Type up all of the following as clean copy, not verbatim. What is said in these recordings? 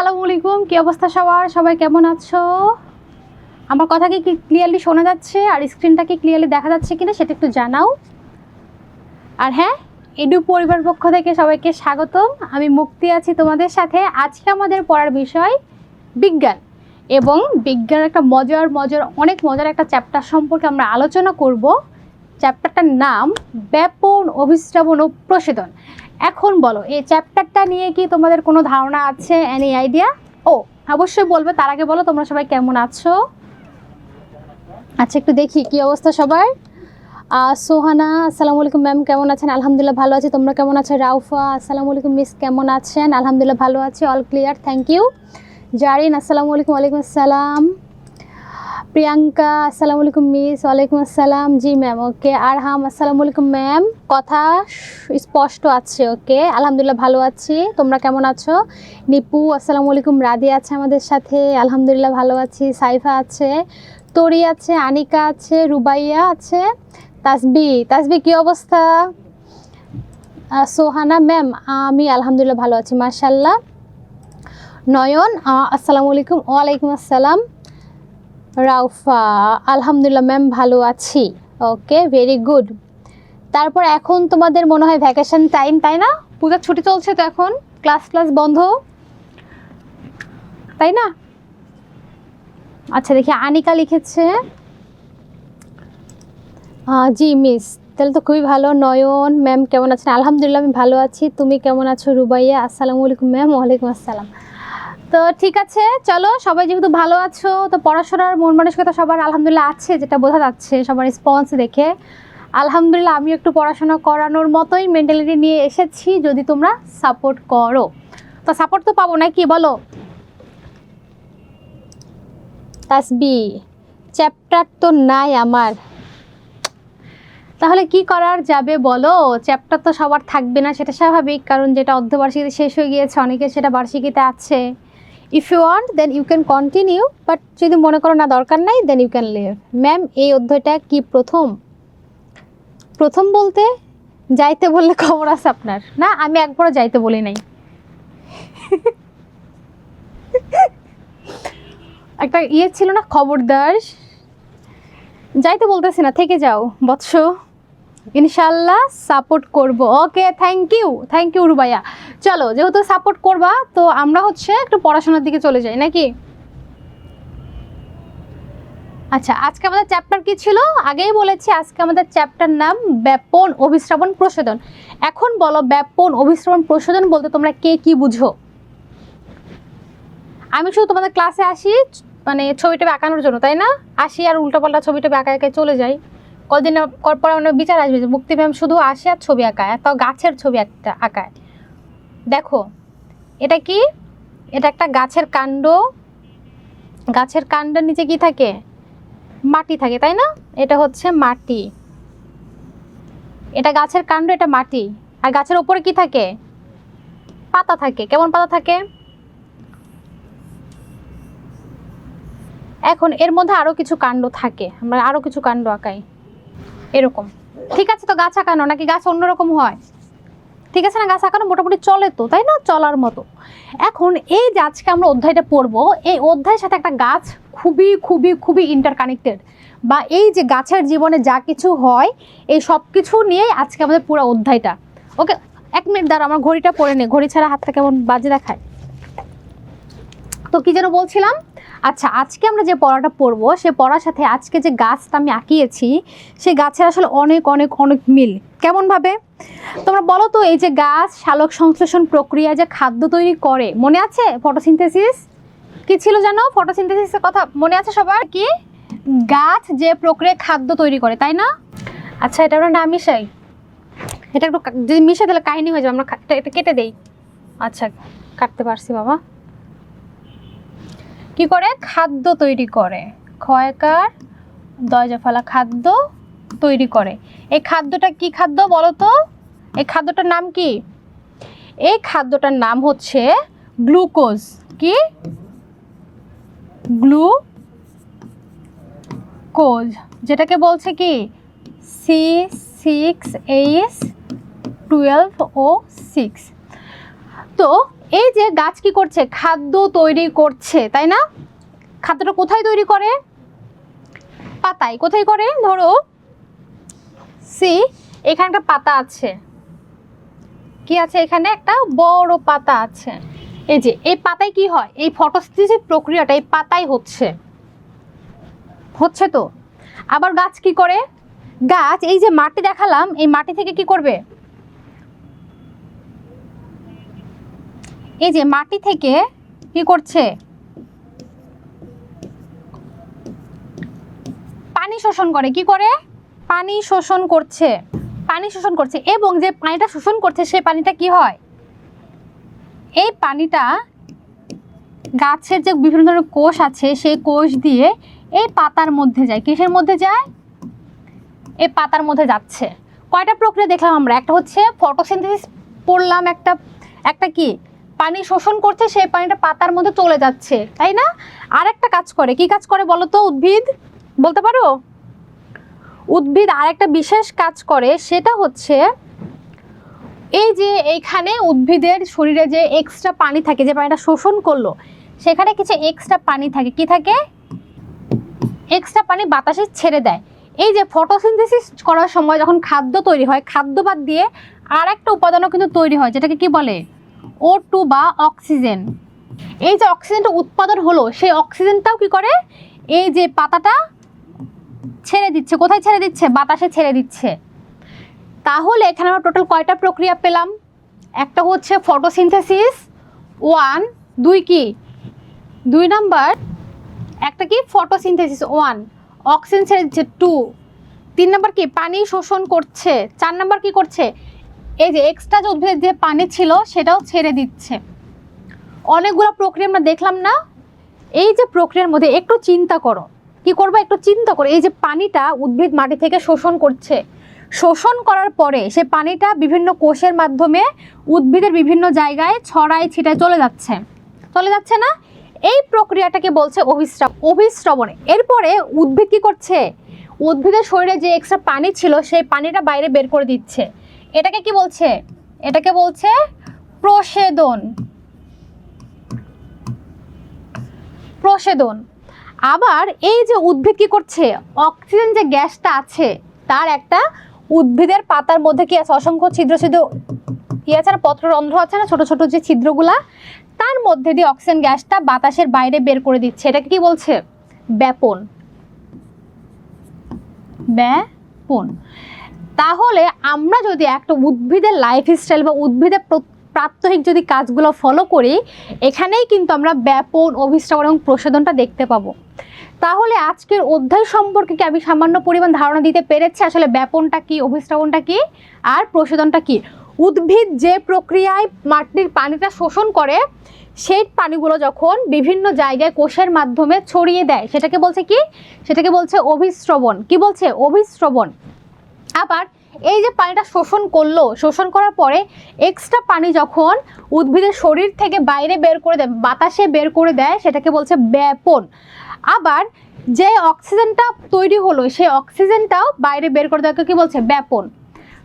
আসসালামু আলাইকুম, কি অবস্থা সবার? সবাই কেমন আছো? আমার কথা কি ক্লিয়ারলি শোনা যাচ্ছে আর স্ক্রিনটা কি ক্লিয়ারলি দেখা যাচ্ছে কিনা সেটা একটু জানাও। আর হ্যাঁ, এডু পরিবার পক্ষ থেকে সবাইকে স্বাগতম। আমি মুক্তি আছি তোমাদের সাথে। আজকে আমাদের পড়ার বিষয় বিজ্ঞান, এবং বিজ্ঞানের একটা অনেক মজার একটা চ্যাপ্টার সম্পর্কে আমরা আলোচনা করব। চ্যাপ্টারটার নাম ব্যাপন, অভিস্রাবণ ও প্রসেদন। এখন বলো, এই চ্যাপ্টারটা নিয়ে কি তোমাদের কোনো ধারণা আছে? Any idea? ও অবশ্যই বলবে, তার আগে বলো তোমরা সবাই কেমন আছো। আচ্ছা, একটু দেখি কি অবস্থা সবার। সোহানা, আসসালামু আলাইকুম ম্যাম, কেমন আছেন? আলহামদুলিল্লাহ ভালো আছি, তোমরা কেমন আছো? রাউফা, আসসালামু আলাইকুম মিস, কেমন আছেন? আলহামদুলিল্লাহ ভালো আছি, all clear, thank you. Zarin, আসসালামু আলাইকুম। ওয়ালাইকুম আসসালাম। প্রিয়াঙ্কা, আসসালামু আলাইকুম মিস। ওয়ালাইকুম আসসালাম। জি ম্যাম, ওকে। আরহাম, আসসালামু আলাইকুম ম্যাম, কথা স্পষ্ট আছে? ওকে, আলহামদুলিল্লাহ ভালো আছি, তোমরা কেমন আছো? নিপু, আসসালামু আলাইকুম। রাদি আছে আমাদের সাথে, আলহামদুলিল্লাহ ভালো আছি। সাইফা আছে, তরি আছে, আনিকা আছে, রুবাইয়া আছে, তাসবি কি অবস্থা? সোহানা ম্যাম, আমি আলহামদুলিল্লাহ ভালো আছি, মাশাআল্লাহ। নয়ন, আসসালামু আলাইকুম। ওয়ালাইকুম আসসালাম। রাউফা, আলহামদুলিল্লাহ ম্যাম ভালো আছি। ওকে, ভেরি গুড। তারপর এখন তোমাদের মনে হয় ভ্যাকেশন টাইম, তাই না? পূজার ছুটি চলছে তো, এখন ক্লাস বন্ধ, তাই না? আচ্ছা দেখি, আনিকা লিখেছে জি মিস, তাহলে তো খুবই ভালো। নয়ন ম্যাম কেমন আছেন? আলহামদুলিল্লাহ আমি ভালো আছি, তুমি কেমন আছো? রুবাইয়া, আসসালামু আলাইকুম ম্যাম। ওয়ালাইকুম আসসালাম। তো ঠিক আছে, চলো সবাই যেহেতু ভালো আছো, তো পড়াশোনার মন মানসিকতা সবার আলহামদুলিল্লাহ আছে, যেটা বোঝা যাচ্ছে সবার রেসপন্স দেখে। আলহামদুলিল্লাহ আমি একটু পড়াশোনা করানোর মতোই মেন্টালিটি নিয়ে এসেছি, যদি তোমরা সাপোর্ট করো। তো সাপোর্ট তো পাবো নাকি, বলো? তাসবি, চ্যাপ্টার তো নাই আমার, তাহলে কি করার যাবে বলো? চ্যাপ্টার তো সবার থাকবে না, সেটা স্বাভাবিক, কারণ যেটা অর্ধবার্ষিকীতে শেষ হয়ে গিয়েছে, অনেকে সেটা বার্ষিকীতে আছে। If you want then you can continue, but যদি মনে করো না দরকার নাই, then you can leave. Ma'am এই অধ্যায়টা কি প্রথম বলতে যাইতে বললে খবর আছে আপনার? না, আমি একবারও যাইতে বলি নাই। একটা ছিল না, খবরদার, যাইতে বলতেছি না, থেকে যাও বৎস, ইনশাল্লাহ সাপোর্ট করব। ওকে, থ্যাংক ইউ রুবাইয়া। চলো, যেহেতু সাপোর্ট করবা, তো আমরা একটু পড়াশোনার দিকে চলে যাই নাকি? আচ্ছা, আজকে আমাদের চ্যাপ্টার কি ছিল? আগেই বলেছি, আজকে আমাদের চ্যাপ্টার নাম ব্যাপন, অভিস্রাবণ, প্রসেদন। এখন বলো, ব্যাপন, অভিস্রাবণ, প্রসেদন বলতে তোমরা কে কি বুঝো? আমি শুধু তোমাদের ক্লাসে আসি মানে ছবিটা আঁকানোর জন্য, তাই না? আসি আর উল্টোপাল্টা ছবিটা একা চলে যাই। কদিন পর আমার বিচার আসবে যে মুক্তি ম্যাম শুধু আসে আর ছবি আঁকায়, তাও গাছের ছবি একটা আঁকায়। দেখো, এটা কি? এটা একটা গাছের কাণ্ড। গাছের কাণ্ডের নিচে কি থাকে? মাটি থাকে, তাই না? এটা হচ্ছে মাটি, এটা গাছের কাণ্ড, এটা মাটি। আর গাছের ওপরে কি থাকে? পাতা থাকে। কেমন পাতা থাকে? এখন এর মধ্যে আরো কিছু কাণ্ড থাকে, আমরা আরো কিছু কাণ্ড আঁকাই এরকম। ঠিক আছে, তো গাছ আঁকানো নাকি গাছ অন্যরকম হয়? ঠিক আছে না, গাছ আঁকানো মোটামুটি চলে তো, তাই না? চলার মতো। এখন এই যে আজকে আমরা অধ্যায়টা পড়বো, এই অধ্যায়ের সাথে একটা গাছ খুবই খুবই খুবই ইন্টারকানেক্টেড, বা এই যে গাছের জীবনে যা কিছু হয়, এই সব কিছু নিয়েই আজকে আমাদের পুরো অধ্যায়টা। ওকে, 1 মিনিট দাঁড়া, আমার ঘড়িটা পরে নে, ঘড়ি ছাড়া হাতটা কেমন বাজে দেখায়। তো কি যেন বলছিলাম? আচ্ছা, আজকে আমরা যে পড়াটা পড়বো, সে পড়ার সাথে আজকে যে গাছটা আমি আঁকিয়েছি, সেই গাছের আসলে অনেক অনেক অনেক মিল। কেমনভাবে? তোমরা বলো তো, এই যে গাছ সালোক সংশ্লেষণ প্রক্রিয়া যে খাদ্য তৈরি করে, মনে আছে? ফটোসিনথেসিস কি ছিল জানো? ফটোসিনথেসিসের কথা মনে আছে সবার? কি গাছ যে প্রক্রিয়া খাদ্য তৈরি করে, তাই না? আচ্ছা, এটা আমরা না মিশাই, এটা একটু যদি মিশাই তাহলে কাহিনী হয়ে যাবে, আমরা এটা কেটে দেই। আচ্ছা, কাটতে পারছি বাবা। কি করে খাদ্য তৈরি করে? ক্ষয়কার দয়জাফালা খাদ্য তৈরি করে। এই খাদ্যটা কি খাদ্য বলো তো? এই খাদ্যটার নাম কি? এই খাদ্যটার নাম হচ্ছে গ্লুকোজ। কি? গ্লুকোজ, যেটাকে বলছে কি C6H12O6। তো এই যে গাছ কি করছে, খাদ্য তৈরি করছে, তাই না? খাদ্যটা কোথায় তৈরি করে? পাতায়। কোথায় করে? ধরো সি, এখানে একটা পাতা আছে, কি আছে এখানে? একটা বড় পাতা আছে। এই যে এই পাতায় কি হয়, এই ফটোসিনথেসিস প্রক্রিয়াটা এই পাতায় হচ্ছে তো। আবার গাছ কি করে? গাছ এই যে মাটি দেখালাম, এই মাটি থেকে কি করবে? এই যে মাটি থেকে কি করছে? পানি শোষণ করে। কি করে? পানি শোষণ করছে। পানি শোষণ করছে, এবং যে পানিটা শোষণ করছে সেই পানিটা কি হয়? এই পানিটা গাছের যে বিভিন্ন ধরনের কোষ আছে সেই কোষ দিয়ে এই পাতার মধ্যে যায়। কিসের মধ্যে যায়? এই পাতার মধ্যে যাচ্ছে। কয়টা প্রক্রিয়া দেখলাম আমরা? একটা হচ্ছে ফটোসিনথেসিস পড়লাম, একটা কি পানি শোষণ করছে, সেই পানিটা পাতার মধ্যে চলে যাচ্ছে, তাই না? আর একটা কাজ করে। কি কাজ করে বলো তো উদ্ভিদ? বলতে পারো? উদ্ভিদ আর একটা বিশেষ কাজ করে, সেটা হচ্ছে এই যে এইখানে উদ্ভিদের শরীরে যে এক্সট্রা পানি থাকে, যে পানিটা শোষণ করলো, সেখানে কিছু এক্সট্রা পানি থাকে। কি থাকে? এক্সট্রা পানি বাতাসে ছেড়ে দেয়। এই যে ফটোসিনথেসিস করার সময় যখন খাদ্য তৈরি হয়, খাদ্য বাদ দিয়ে আর একটা উপাদানও কিন্তু তৈরি হয়, যেটাকে কি বলে? O2 বা অক্সিজেন। এই যে অক্সিজেনটা উৎপাদন হলো, সেই অক্সিজেনটাও কি করে? এই যে পাতাটা ছেড়ে দিচ্ছে। কোথায় ছেড়ে দিচ্ছে? বাতাসে ছেড়ে দিচ্ছে। তাহলে এখানে আমরা টোটাল কয়টা প্রক্রিয়া পেলাম? একটা হচ্ছে ফটোসিনথেসিস 1, 2 কি 2 নাম্বার, একটা কি ফটোসিনথেসিস 1, অক্সিজেন ছেড়ে দিচ্ছে 2, 3 নাম্বার কি পানি শোষণ করছে, 4 নাম্বার কি করছে? এই যে এক্সট্রা যে উদ্ভিদের যে পানি ছিল সেটাও ছেড়ে দিচ্ছে। অনেকগুলো প্রক্রিয়া আমরা দেখলাম না? এই যে প্রক্রিয়ার মধ্যে একটু চিন্তা করো। কি করবে? একটু চিন্তা করো। এই যে পানিটা উদ্ভিদ মাটি থেকে শোষণ করছে, শোষণ করার পরে সে পানিটা বিভিন্ন কোষের মাধ্যমে উদ্ভিদের বিভিন্ন জায়গায় ছড়ায় ছিটায় চলে যাচ্ছে না? এই প্রক্রিয়াটাকে বলছে অভিস্রবণ। এরপরে উদ্ভিদ কি করছে? উদ্ভিদের শরীরে যে এক্সট্রা পানি ছিল সেই পানিটা বাইরে বের করে দিচ্ছে। এটাকে কি বলছে? এটাকে বলছে প্রসেদন। আবার এই যে উদ্ভিদ কি করছে? অক্সিজেন যে গ্যাসটা আছে, তার একটা উদ্ভিদের পাতার মধ্যে কি আছে? অসংখ্য ছিদ্র কি আছে না, পত্ররন্ধ্র আছে না, ছোট ছোট যে ছিদ্রগুলা, তার মধ্যে দিয়ে অক্সিজেন গ্যাসটা বাতাসের বাইরে বের করে দিচ্ছে। এটাকে কি বলছে? ব্যাপন। তাহলে আমরা যদি একটা উদ্ভিদের লাইফস্টাইল বা উদ্ভিদের প্রাত্যহিক যদি কাজগুলো ফলো করি, এখানেই কিন্তু আমরা ব্যাপন, অভিস্রবণ এবং প্রসাধনটা দেখতে পাবো। তাহলে আজকের অধ্যায় সম্পর্কে কি আমি সামান্য পরিমাণ ধারণা দিতে পেরেছি আসলে ব্যাপনটা কি, অভিস্রবণটা কি আর প্রসাধনটা কি? উদ্ভিদ যে প্রক্রিয়ায় মাটির পানিটা শোষণ করে, সেই পানিগুলো যখন বিভিন্ন জায়গায় কোষের মাধ্যমে ছড়িয়ে দেয়, সেটাকে বলছে কি? সেটাকে বলছে অভিস্রবণ। কি বলছে? অভিস্রবণ। আবার এই যে পানিটা শোষণ করলো, শোষণ করার পরে এক্সট্রা পানি যখন উদ্ভিদের শরীর থেকে বাইরে বের করে দেয়, বাতাসে বের করে দেয়, সেটাকে বলছে ব্যাপন। আবার যে অক্সিজেনটা তৈরি হলো, সেই অক্সিজেনটাও বাইরে বের করে দেওয়াকে কি বলছে? ব্যাপন।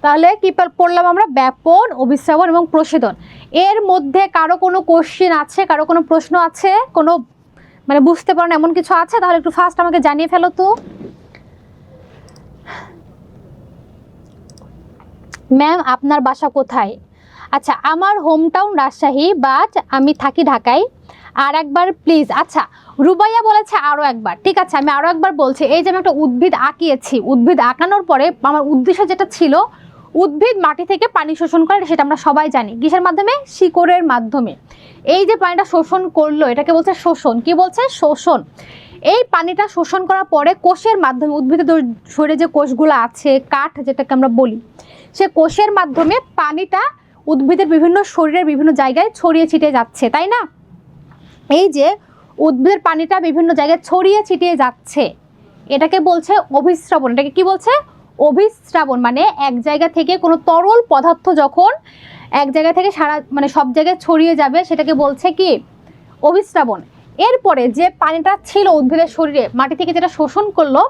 তাহলে কি পড়লাম আমরা? ব্যাপন, অভিস্রবণ এবং প্রসাধন। এর মধ্যে কারো কোনো কোশ্চেন আছে? কারো কোনো প্রশ্ন আছে? কোনো মানে বুঝতে পারেন এমন কিছু আছে? তাহলে একটু ফার্স্ট আমাকে জানিয়ে ফেলো তো। ম্যাম আপনার বাসা কোথায়? আচ্ছা, আমার হোম টাউন রাজশাহী, বাট আমি থাকি ঢাকায়। আর একবার প্লিজ। আচ্ছা, রুবাইয়া বলেছে আরও একবার। ঠিক আছে, আমি আরও একবার বলছি। এই যে আমি একটা উদ্ভিদ আঁকিয়েছি, উদ্ভিদ আঁকানোর পরে আমার উদ্দেশ্য যেটা ছিল, উদ্ভিদ মাটি থেকে পানি শোষণ করে, সেটা আমরা সবাই জানি। কিসের মাধ্যমে? শিকড়ের মাধ্যমে। এই যে পানিটা শোষণ করলো, এটাকে বলছে শোষণ। কি বলছে? শোষণ। এই পানিটা শোষণ করার পরে কোষের মাধ্যমে, উদ্ভিদের শরীরে যে কোষগুলো আছে, কাঠ যেটাকে আমরা বলি, সে কোষের মাধ্যমে পানিটা উদ্ভিদের বিভিন্ন শরীরের বিভিন্ন জায়গায় ছড়িয়ে ছিটিয়ে যাচ্ছে, তাই না? এই যে উদ্ভিদের পানিটা বিভিন্ন জায়গায় ছড়িয়ে ছিটিয়ে যাচ্ছে, এটাকে বলছে অভিস্রবণ। এটাকে কি বলছে? অভিস্রবণ। মানে এক জায়গা থেকে কোনো তরল পদার্থ যখন এক জায়গা থেকে মানে সব জায়গায় ছড়িয়ে যাবে, সেটাকে বলছে কি? অভিস্রবণ। এরপরে যে পানিটা ছিল উদ্ভিদের শরীরে, মাটি থেকে যেটা শোষণ করলো,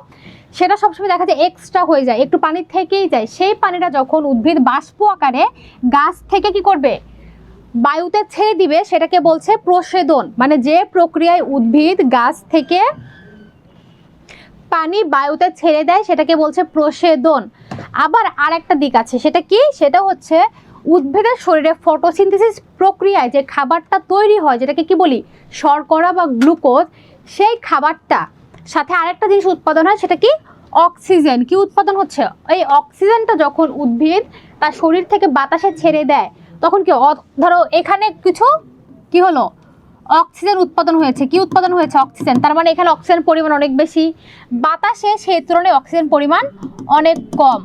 সেটা সবসময় দেখা যায় এক্সট্রা হয়ে যায়, একটু পানি থেকেই যায়। সেই পানিটা যখন উদ্ভিদ বাষ্প আকারে গাছ থেকে কি করবে? বায়ুতে ছেড়ে দিবে সেটাকে বলছে প্রসেদন, মানে যে প্রক্রিয়ায় উদ্ভিদ গাছ থেকে পানি বায়ুতে ছেড়ে দেয় সেটাকে বলছে প্রসেদন। আবার আরেকটা দিক আছে, সেটা কি? সেটা হচ্ছে উদ্ভিদের শরীরে ফটোসিনথেসিস প্রক্রিয়ায় যে খাবারটা তৈরি হয়, যেটাকে কি বলি শর্করা বা গ্লুকোজ, সেই খাবারটা সাথে আরেকটা জিনিস উৎপাদন হয়, সেটা কি? অক্সিজেন। কি উৎপাদন হচ্ছে? এই অক্সিজেনটা যখন উদ্ভিদ তার শরীর থেকে বাতাসে ছেড়ে দেয় তখন কি, ধরো এখানে কিছু কি হলো, অক্সিজেন উৎপাদন হয়েছে। কি উৎপাদন হয়েছে? অক্সিজেন। তার মানে এখানে অক্সিজেন পরিমাণ অনেক বেশি, বাতাসে সেই তুলনায় অক্সিজেন পরিমাণ অনেক কম।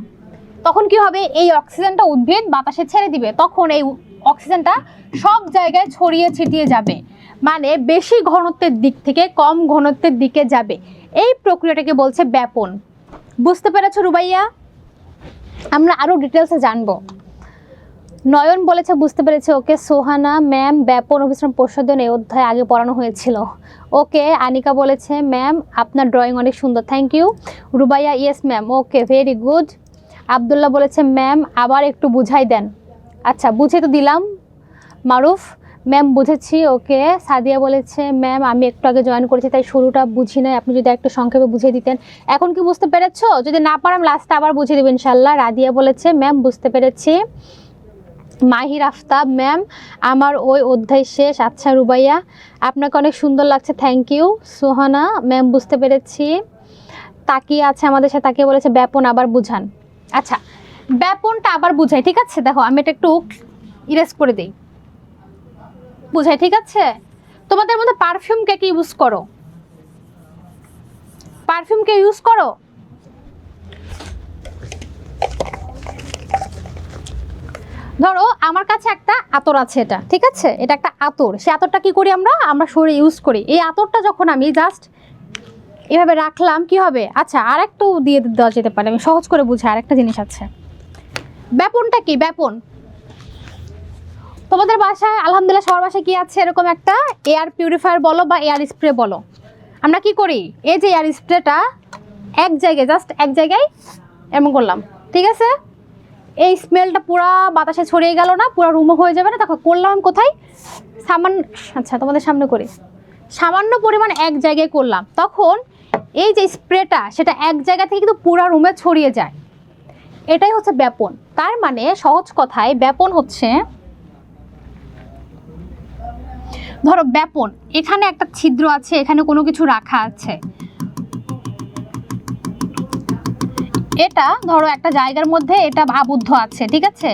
তখন কি হবে? এই অক্সিজেনটা উদ্ভিদ বাতাসে ছেড়ে দিবে, তখন এই অক্সিজেনটা সব জায়গায় ছড়িয়ে ছিটিয়ে যাবে, মানে বেশি ঘনত্বের দিক থেকে কম ঘনত্বের দিকে যাবে। এই প্রক্রিয়াটাকে বলছে ব্যাপন। বুঝতে পেরেছো রুবাইয়া? আমরা আরো ডিটেলসে জানবো। নয়ন বলেছে বুঝতে পেরেছে। ওকে। সোহানা ম্যাম, ব্যাপন অভিশ্রম প্রসাধন এই অধ্যায় আগে পড়ানো হয়েছিল। ওকে। আনিকা বলেছে ম্যাম আপনার ড্রয়িং অনেক সুন্দর, thank you. Rubaiya yes ma'am, okay very good. Abdullah বলেছে ম্যাম আবার একটু বুঝাই দেন। আচ্ছা বুঝে তো দিলাম মারুফ। ম্যাম বুঝেছি। ওকে। সাদিয়া বলেছে ম্যাম আমি একটু আগে জয়েন করেছি তাই শুরুটা বুঝি নাই, আপনি যদি একটু সংক্ষেপে বুঝিয়ে দিতেন। এখন কি বুঝতে পেরেছো? যদি না পারাম লাস্টে আবার বুঝিয়ে দেবেন ইনশাল্লাহ। রাদিয়া বলেছে ম্যাম বুঝতে পেরেছি। মাহির আফতাব ম্যাম আমার ওই অধ্যায় শেষ। আচ্ছা রুবাইয়া আপনাকে অনেক সুন্দর লাগছে, থ্যাংক ইউ। সোহানা ম্যাম বুঝতে পেরেছি। তাকিয়ে আছে আমাদের সাথে, তাকিয়ে বলেছে ব্যাপন আবার বুঝান। আচ্ছা ব্যাপনটা আবার বুঝাই, ঠিক আছে? দেখো আমি এটা একটু ইরেজ করে দিই, বুঝাই, ঠিক আছে? তোমাদের মধ্যে পারফিউম কে কি ইউজ করো? পারফিউম কে ইউজ করো? ধরো আমার কাছে একটা আতর আছে, এটা ঠিক আছে, এটা একটা আতর। সে আতরটা কি করি আমরা শরীরে ইউজ করি। এই আতরটা যখন আমি জাস্ট এভাবে রাখলাম কি হবে? আচ্ছা আর একটু দিয়ে দেওয়া যেতে পারে, আমি সহজ করে বুঝাই। আরেকটা জিনিস আছে, ব্যাপনটা কি? ব্যাপন তোমাদের বাসায় আলহামদুলিল্লাহ সবার বাসায় কি আছে? এরকম একটা এয়ার পিউরিফায়ার বলো বা এয়ার স্প্রে বলো। আমরা কি করি? এই যে এয়ার স্প্রেটা এক জায়গায়, জাস্ট এক জায়গায় এমন করলাম, ঠিক আছে? এই স্মেলটা পুরা বাতাসে ছড়িয়ে গেল না, পুরো রুমও হয়ে যাবে না। তখন করলাম কোথায়? সামান্য, আচ্ছা তোমাদের সামনে করি, সামান্য পরিমাণ এক জায়গায় করলাম, তখন এই যে স্প্রেটা সেটা এক জায়গা থেকে কিন্তু পুরো রুমে ছড়িয়ে যায়। এটাই হচ্ছে ব্যাপন। তার মানে সহজ কথায় ব্যাপন হচ্ছে, ধরো ব্যাপন, এখানে একটা ছিদ্র আছে, এখানে কোনো কিছু রাখা আছে, এটা ধরো একটা জায়গার মধ্যে এটা আবদ্ধ আছে, ঠিক আছে?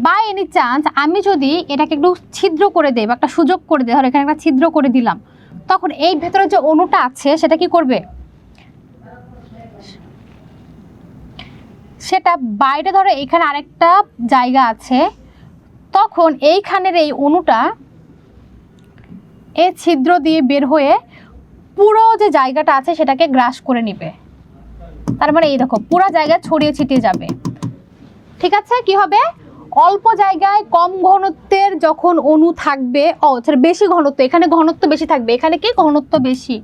বাই এনি চান্স আমি যদি এটাকে একটু ছিদ্র করে দেই বা একটা সুযোগ করে দিই, ধরো এখানে একটা ছিদ্র করে দিলাম, তখন এই ভেতরে যে অণুটা আছে সেটা কি করবে? সেটা বাইরে, ধরো এখানে আরেকটা জায়গা আছে, তখন এইখানের এই অণুটা এই ছিদ্র দিয়ে বের হয়ে পুরো যে জায়গাটা আছে সেটাকে গ্রাস করে নিবে। তার মানে এই দেখো পুরো জায়গায় ছড়িয়ে ছিটিয়ে যাবে, ঠিক আছে? কি হবে? অল্প জায়গায় কম ঘনত্বের যখন অণু থাকবে, বেশি ঘনত্ব, এখানে ঘনত্ব বেশি থাকবে, এখানে কি ঘনত্ব বেশি,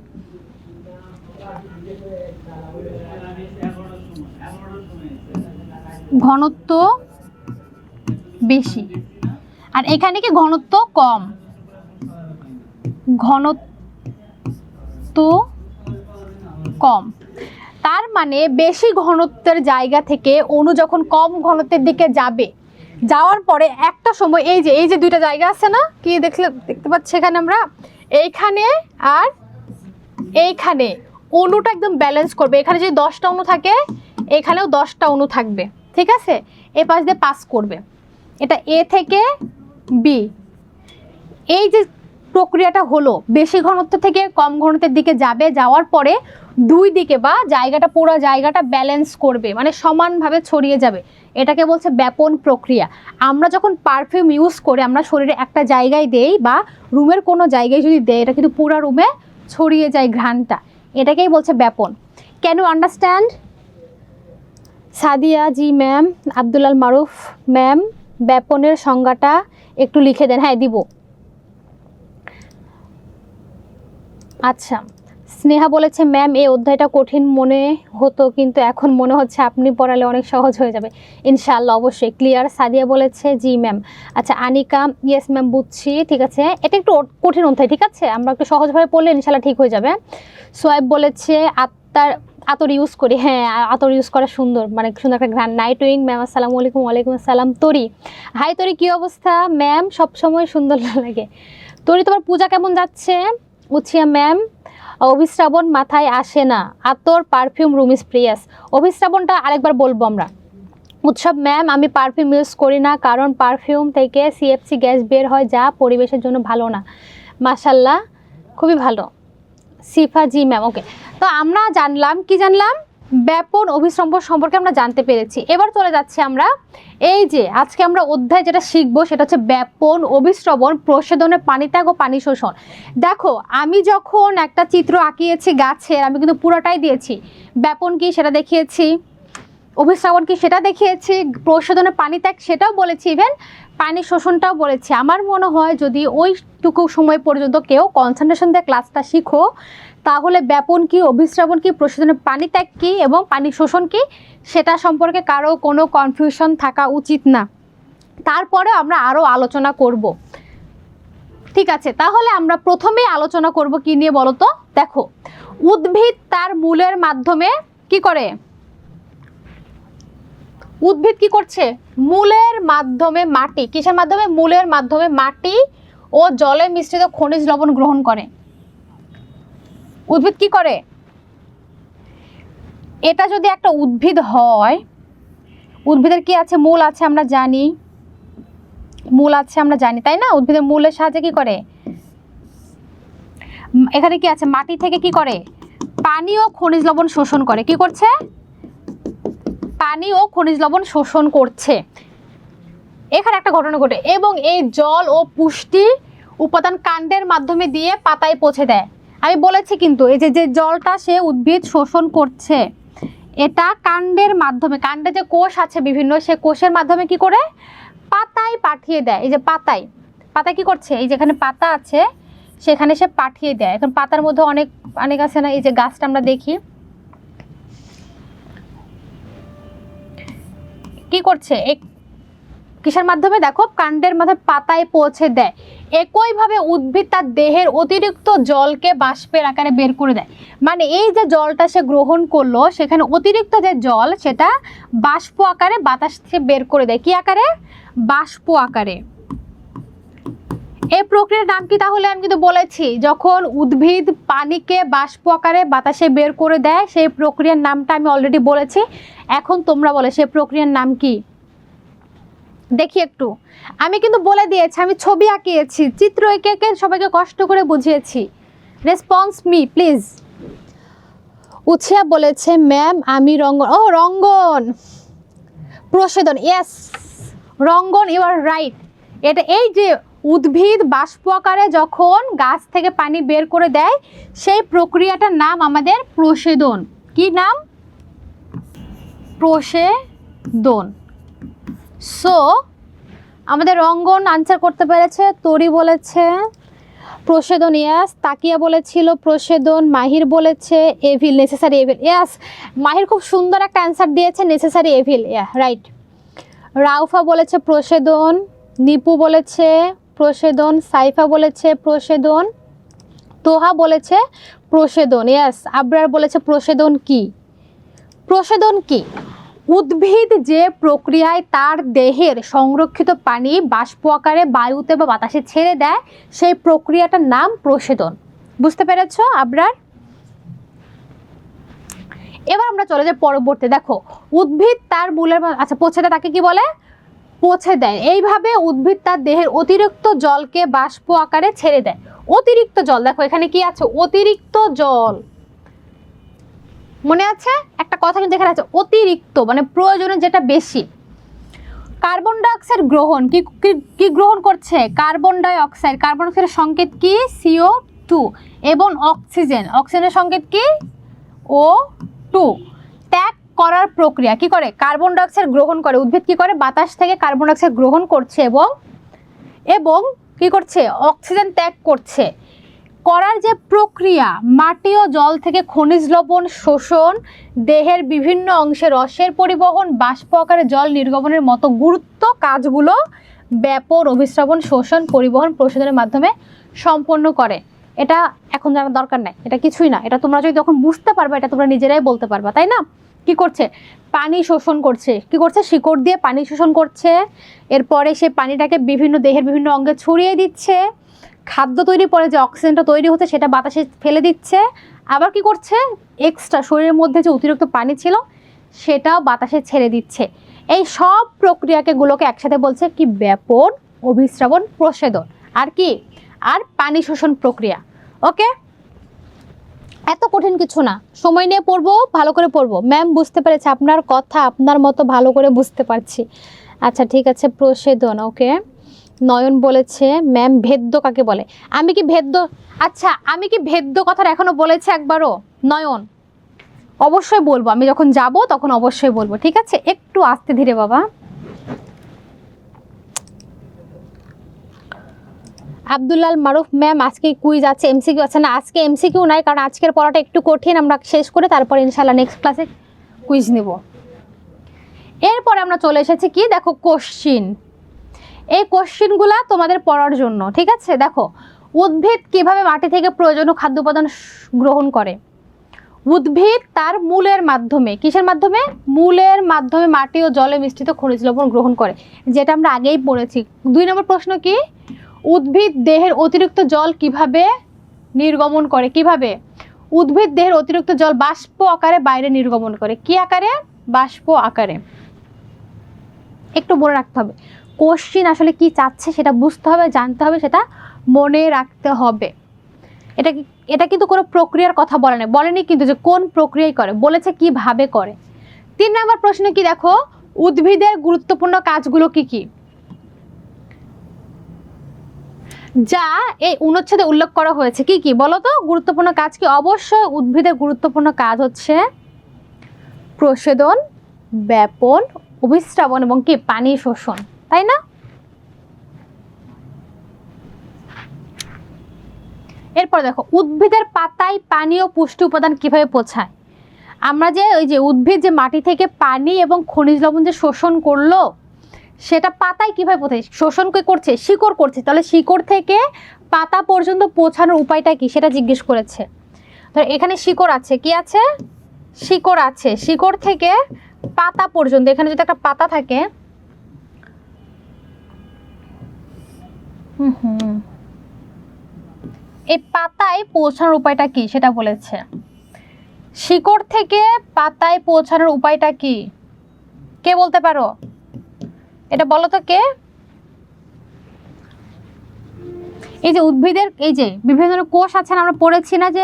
ঘনত্ব বেশি, আর এখানে কি ঘনত্ব কম, ঘনত্ব কম। তার মানে বেশি ঘনত্বের জায়গা থেকে অণু যখন কম ঘনত্বের দিকে যাবে, যাওয়ার পরে একটা সময় এই যে দুইটা জায়গা আছে না, কি দেখতে পাচ্ছি এখানে আমরা, এইখানে আর এইখানে অণুটা একদম ব্যালেন্স করবে। এখানে যদি 10টা অণু থাকে এখানেও 10টা অণু থাকবে, ঠিক আছে? এ পাশ দিয়ে পাস করবে, এটা এ থেকে বি। এই যে প্রক্রিয়াটা হলো, বেশি ঘনত্ব থেকে কম ঘনত্বের দিকে যাবে, যাওয়ার পরে দুই দিকে বা জায়গাটা, পুরো জায়গাটা ব্যালেন্স করবে, মানে সমানভাবে ছড়িয়ে যাবে। এটাকে বলছে ব্যাপন প্রক্রিয়া। আমরা যখন পারফিউম ইউজ করে আমরা শরীরে একটা জায়গায় দেই বা রুমের কোনো জায়গায় যদি দেই, এটা কিন্তু পুরো রুমে ছড়িয়ে যায় ঘ্রাণটা, এটাকেই বলছে ব্যাপন। Can you understand? Sadia ji ma'am. Abdullah Maruf ma'am ব্যাপনের সংজ্ঞাটা একটু লিখে দেন। হ্যাঁ দিব। আচ্ছা স্নেহা বলেছে ম্যাম এই অধ্যায়টা কঠিন মনে হতো কিন্তু এখন মনে হচ্ছে আপনি পড়ালে অনেক সহজ হয়ে যাবে। ইনশাআল্লাহ, অবশ্যই ক্লিয়ার। সাদিয়া বলেছে জি ম্যাম। আচ্ছা আনিকা, ইয়েস ম্যাম বুঝছি, ঠিক আছে। এটা একটু কঠিন অধ্যায়, ঠিক আছে, আমরা একটু সহজভাবে পড়লে ইনশাআল্লাহ ঠিক হয়ে যাবে। সোয়েব বলেছে আতর ইউজ করি। হ্যাঁ, আতর ইউজ করা সুন্দর, মানে সুন্দর একটা গ্রান। নাইট উইং ম্যাম আসসালামু আলাইকুম। ওয়ালাইকুম আসসালাম। তরি, হাই তরি, কী অবস্থা ম্যাম? সবসময় সুন্দর লাগে। তরি, তোমার পূজা কেমন যাচ্ছে? উছিয়া ম্যাম, অভিশ্রাবণ মাথায় আসে না, আতর পারফিউম রুম স্প্রেয়াস। অভিশ্রাবণটা আরেকবার বলবো আমরা। উৎসব ম্যাম, আমি পারফিউম ইউজ করি না কারণ পারফিউম থেকে সিএফসি গ্যাস বের হয় যা পরিবেশের জন্য ভালো না। মাশাল্লাহ, খুবই ভালো। সিফা জি ম্যাম, ওকে। তো আমরা জানলাম, কি জানলাম? ব্যাপন অভিসম্পদ সম্পর্কে আমরা জানতে পেরেছি। এবার চলে যাচ্ছি আমরা, এই যে আজকে আমরা অধ্যায় যেটা শিখবো সেটা হচ্ছে ব্যাপন, অভিস্রবণ, প্রশোধনের, পানিত্যাগ ও পানি শোষণ। দেখো, আমি যখন একটা চিত্র আঁকিয়েছি গাছের, আমি কিন্তু পুরোটাই দিয়েছি। ব্যাপন কি সেটা দেখিয়েছি, অভিস্রবণ কি সেটা দেখিয়েছি, প্রশোধনের পানিত্যাগ সেটাও বলেছি, ইভেন পানি শোষণটাও বলেছি। আমার মনে হয় যদি ওইটুকু সময় পর্যন্ত কেউ কনসেন্ট্রেশন দিয়ে ক্লাসটা শিখো, তাহলে ব্যাপন কি, অভিস্রবণ কি, প্রশোধনের পানিত্যাগ কি এবং পানি শোষণ কি সেটা সম্পর্কে কারো কোনো কনফিউশন থাকা উচিত না। তারপরে আমরা আরও আলোচনা করব, ঠিক আছে? তাহলে আমরা প্রথমেই আলোচনা করব কি নিয়ে বলো তো? দেখো, উদ্ভিদ তার মূলের মাধ্যমে কি করে? উদ্ভিদ কি করছে? মূলের মাধ্যমে মাটি, কিসের মাধ্যমে? মূলের মাধ্যমে মাটি ও জলে মিশ্রিত খনিজ লবণ গ্রহণ করে। উদ্ভিদ কি করে? এটা যদি একটা উদ্ভিদ হয়, উদ্ভিদের কি আছে? মূল আছে, আমরা জানি মূল আছে, আমরা জানি, তাই না? উদ্ভিদের মূলের সাহায্যে কি করে? এখানে কি আছে? মাটি থেকে কি করে? পানি ও খনিজ লবণ শোষণ করে। কি করছে? পানি ও খনিজ লবণ শোষণ করছে। এখানে একটা ঘটনা ঘটে, এবং এই জল ও পুষ্টি উপাদান কাণ্ডের মাধ্যমে দিয়ে পাতায় পৌঁছে দেয়। আমি বলেছি কিন্তু এই যে জলটা সে উদ্ভিদ শোষণ করছে, এটা কাণ্ডের মাধ্যমে, কাণ্ডে যে কোষ আছে বিভিন্ন, সে কোষের মাধ্যমে কি করে? পাতায় পাঠিয়ে দেয়। এই যে পাতায়, পাতায় কি করছে? এই যেখানে পাতা আছে সেখানে সে পাঠিয়ে দেয়। এখন পাতার মধ্যে অনেক অনেক আছে না? এই যে গাছটা আমরা দেখি কি করছে, কিসের মাধ্যমে? দেখো, কাণ্ডের মাধ্যমে পাতায় পৌঁছে দেয়। একইভাবে উদ্ভিদ তার দেহের অতিরিক্ত জলকে বাষ্পের আকারে বের করে দেয়। মানে এই যে জলটা সে গ্রহণ করলো, সেখানে অতিরিক্ত যে জল সেটা বাষ্প আকারে বাতাস থেকে বের করে দেয়। কি আকারে? বাষ্প আকারে। এই প্রক্রিয়ার নাম কি? তাহলে আমি কিন্তু বলেছি, যখন উদ্ভিদ পানিকে বাষ্প আকারে বাতাসে বের করে দেয়, সেই প্রক্রিয়ার নামটা আমি অলরেডি বলেছি। এখন তোমরা বলে সেই প্রক্রিয়ার নাম কি? দেখি একটু, আমি কিন্তু বলে দিয়েছি, আমি ছবি আঁকিয়েছি, চিত্র এঁকে এঁকে সবাইকে কষ্ট করে বুঝিয়েছি। Response me please. উছিয়া বলেছে ম্যাম আমি রঙ্গন। ও রঙ্গন, প্রশোধন, ইয়েস রঙ্গন, ইউ আর রাইট। এটা এই যে উদ্ভিদ বাষ্প আকারে যখন গাছ থেকে পানি বের করে দেয়, সেই প্রক্রিয়াটার নাম আমাদের প্রশোধন। কি নাম? প্রশোধন। সো আমাদের রঙ্গন আনসার করতে পেরেছে, তরি বলেছে প্রশোধন, ইয়াস। তাকিয়া বলেছিল প্রশোধন, মাহির বলেছে এভিল, নেসেসারি এভিল, ইয়াস। মাহির খুব সুন্দর একটা অ্যান্সার দিয়েছে, নেসেসারি এভিল, ইয়া রাইট। রাউফা বলেছে প্রশোধন, নিপু বলেছে প্রশোধন, সাইফা বলেছে প্রশোধন, তোহা বলেছে প্রশোধন, ইয়াস। আবরার বলেছে প্রশোধন কি? প্রশোধন কি? উদ্ভিদ যে প্রক্রিয়ায় তার দেহের সংরক্ষিত পানি বাষ্প আকারে বায়ুতে বা বাতাসে ছেড়ে দেয়, সেই প্রক্রিয়াটার নাম প্রশোধন। বুঝতে পেরেছো আবরার? এবার আমরা চলে যাই পরবর্তী। দেখো, উদ্ভিদ তার মূলের, আচ্ছা পৌঁছে দেয়, তাকে কি বলে? পৌঁছে দেয়। এইভাবে উদ্ভিদ তার দেহের অতিরিক্ত জলকে বাষ্প আকারে ছেড়ে দেয়। অতিরিক্ত জল, দেখো এখানে কি আছে? অতিরিক্ত জল। মনে আছে একটা কথা কিন্তু এখানে আছে, অতিরিক্ত মানে প্রয়োজনের যেটা বেশি। কার্বন ডাইঅক্সাইড গ্রহণ, কি গ্রহণ করছে? Carbon dioxide. কার্বন ডাইঅক্সাইডের সংকেত কি? CO2। এবং অক্সিজেন, অক্সিজেনের সংকেত কি? O2। ত্যাগ করার প্রক্রিয়া কি করে? কার্বন ডাইঅক্সাইড গ্রহণ করে। উদ্ভিদ কি করে? বাতাস থেকে কার্বন ডাইঅক্সাইড গ্রহণ করছে এবং কি করছে? অক্সিজেন ত্যাগ করছে। করার যে প্রক্রিয়া, মাটি ও জল থেকে খনিজ লবণ শোষণ, দেহের বিভিন্ন অংশে রসের পরিবহন, বাষ্প আকারে জল নির্গমনের মতো গুরুত্ব কাজগুলো ব্যাপন, অভিস্রবণ, শোষণ, পরিবহন, প্রশোধনের মাধ্যমে সম্পন্ন করে। এটা এখন জানার দরকার নাই, এটা কিছুই না। এটা তোমরা যদি তখন বুঝতে পারবে, এটা তোমরা নিজেরাই বলতে পারবা, তাই না? কি করছে? পানি শোষণ করছে। কি করছে? শিকড় দিয়ে পানি শোষণ করছে। এরপরে সে পানিটাকে বিভিন্ন দেহের বিভিন্ন অঙ্গে ছড়িয়ে দিচ্ছে। খাদ্য তৈরির পরে যে অক্সিজেনটা তৈরি হচ্ছে সেটা বাতাসে ফেলে দিচ্ছে। আবার কি করছে? এক্সট্রা শরীরের মধ্যে যে অতিরিক্ত পানি ছিল সেটাও বাতাসে ছেড়ে দিচ্ছে। এই সব প্রক্রিয়াগুলোকে একসাথে বলছে কি? ব্যাপন, অভিস্রবণ, প্রশোধন। আর কি? আর পানি শোষণ প্রক্রিয়া। ওকে, এত কঠিন কিছু না, সময় নিয়ে পড়বো, ভালো করে পড়বো। ম্যাম বুঝতে পেরেছে, আপনার কথা আপনার মতো ভালো করে বুঝতে পারছি। আচ্ছা ঠিক আছে, প্রশোধন। ওকে, নয়ন বলেছে ম্যাম ভেদ্য কাকে বলে? আমি কি ভেদ্য, আচ্ছা আমি কি ভেদ্য কথাটা এখনো বলেছি একবারও? নয়ন, অবশ্যই বলবো, আমি যখন যাব তখন অবশ্যই বলবো, ঠিক আছে? একটু আস্তে ধীরে বাবা। আব্দুল্লাল মারুফ ম্যাম আজকে কুইজ আছে, এমসিকিউ আছে? না, আজকে এমসিকিউ নাই, কারণ আজকের পড়াটা একটু কঠিন। আমরা শেষ করে তারপর ইনশাল্লাহ নেক্সট ক্লাসে কুইজ নেব। এরপরে আমরা চলে এসেছি কি? দেখো কোশ্চিন। এই কোশ্চিনগুলা তোমাদের পড়ার জন্য, ঠিক আছে? দেখো, উদ্ভিদ কিভাবে মাটি থেকে প্রয়োজনীয় খাদ্য উপাদান গ্রহণ করে? উদ্ভিদ তার মূলের মাধ্যমে, কিসের মাধ্যমে? মূলের মাধ্যমে মাটি ও জলে মিশ্রিত খনিজ লবণ গ্রহণ করে, যেটা আমরা আগেই পড়েছি। 2 নম্বর প্রশ্ন কি? উদ্ভিদ দেহের অতিরিক্ত জল কিভাবে নির্গমন করে? কিভাবে? উদ্ভিদ দেহের অতিরিক্ত জল বাষ্প আকারে বাইরে নির্গমন করে। কি আকারে? বাষ্প আকারে। একটু মনে রাখতে হবে, কোশ্চিন আসলে কি চাচ্ছে সেটা বুঝতে হবে, জানতে হবে, সেটা মনে রাখতে হবে। এটা কিন্তু কোনো প্রক্রিয়ার কথা বলেনি কিন্তু যে কোন প্রক্রিয়ায় করে, বলেছে কিভাবে করে। 3 নম্বর প্রশ্ন কি? দেখো, উদ্ভিদের গুরুত্বপূর্ণ কাজগুলো কি কি, যা এই অনুচ্ছেদে উল্লেখ করা হয়েছে? কি কি বলো তো? গুরুত্বপূর্ণ কাজ কি? অবশ্যই উদ্ভিদের গুরুত্বপূর্ণ কাজ হচ্ছে প্রশোধন, ব্যাপন, অভিস্রবণ এবং কি? পানি শোষণ, তাই না? এরপর দেখো, উদ্ভিদের পাতায় পানি ও পুষ্টি উপাদান কিভাবে পৌঁছায়? আমরা যে ওই যে উদ্ভিদ যে মাটি থেকে পানি এবং খনিজ লবণ যে শোষণ করলো, সেটা পাতায় কিভাবে পৌঁছায়? শোষণ করছে, শিকড় করছে। তাহলে শিকড় থেকে পাতা পর্যন্ত পৌঁছানোর উপায়টা কি সেটা জিজ্ঞেস করেছে। তো এখানে শিকড় আছে, কি আছে? শিকড় আছে। শিকড় থেকে পাতা পর্যন্ত, এখানে যদি একটা পাতা থাকে, এই পাতায় পৌঁছানোর উপায়টা কি সেটা বলেছে। শিকড় থেকে পাতায় পৌঁছানোর উপায়টা কি? কে বলতে পারো? এটা বলো তো কে? এই যে উদ্ভিদের এই যে বিভিন্ন ধরনের কোষ আছে না, আমরা পড়েছি না যে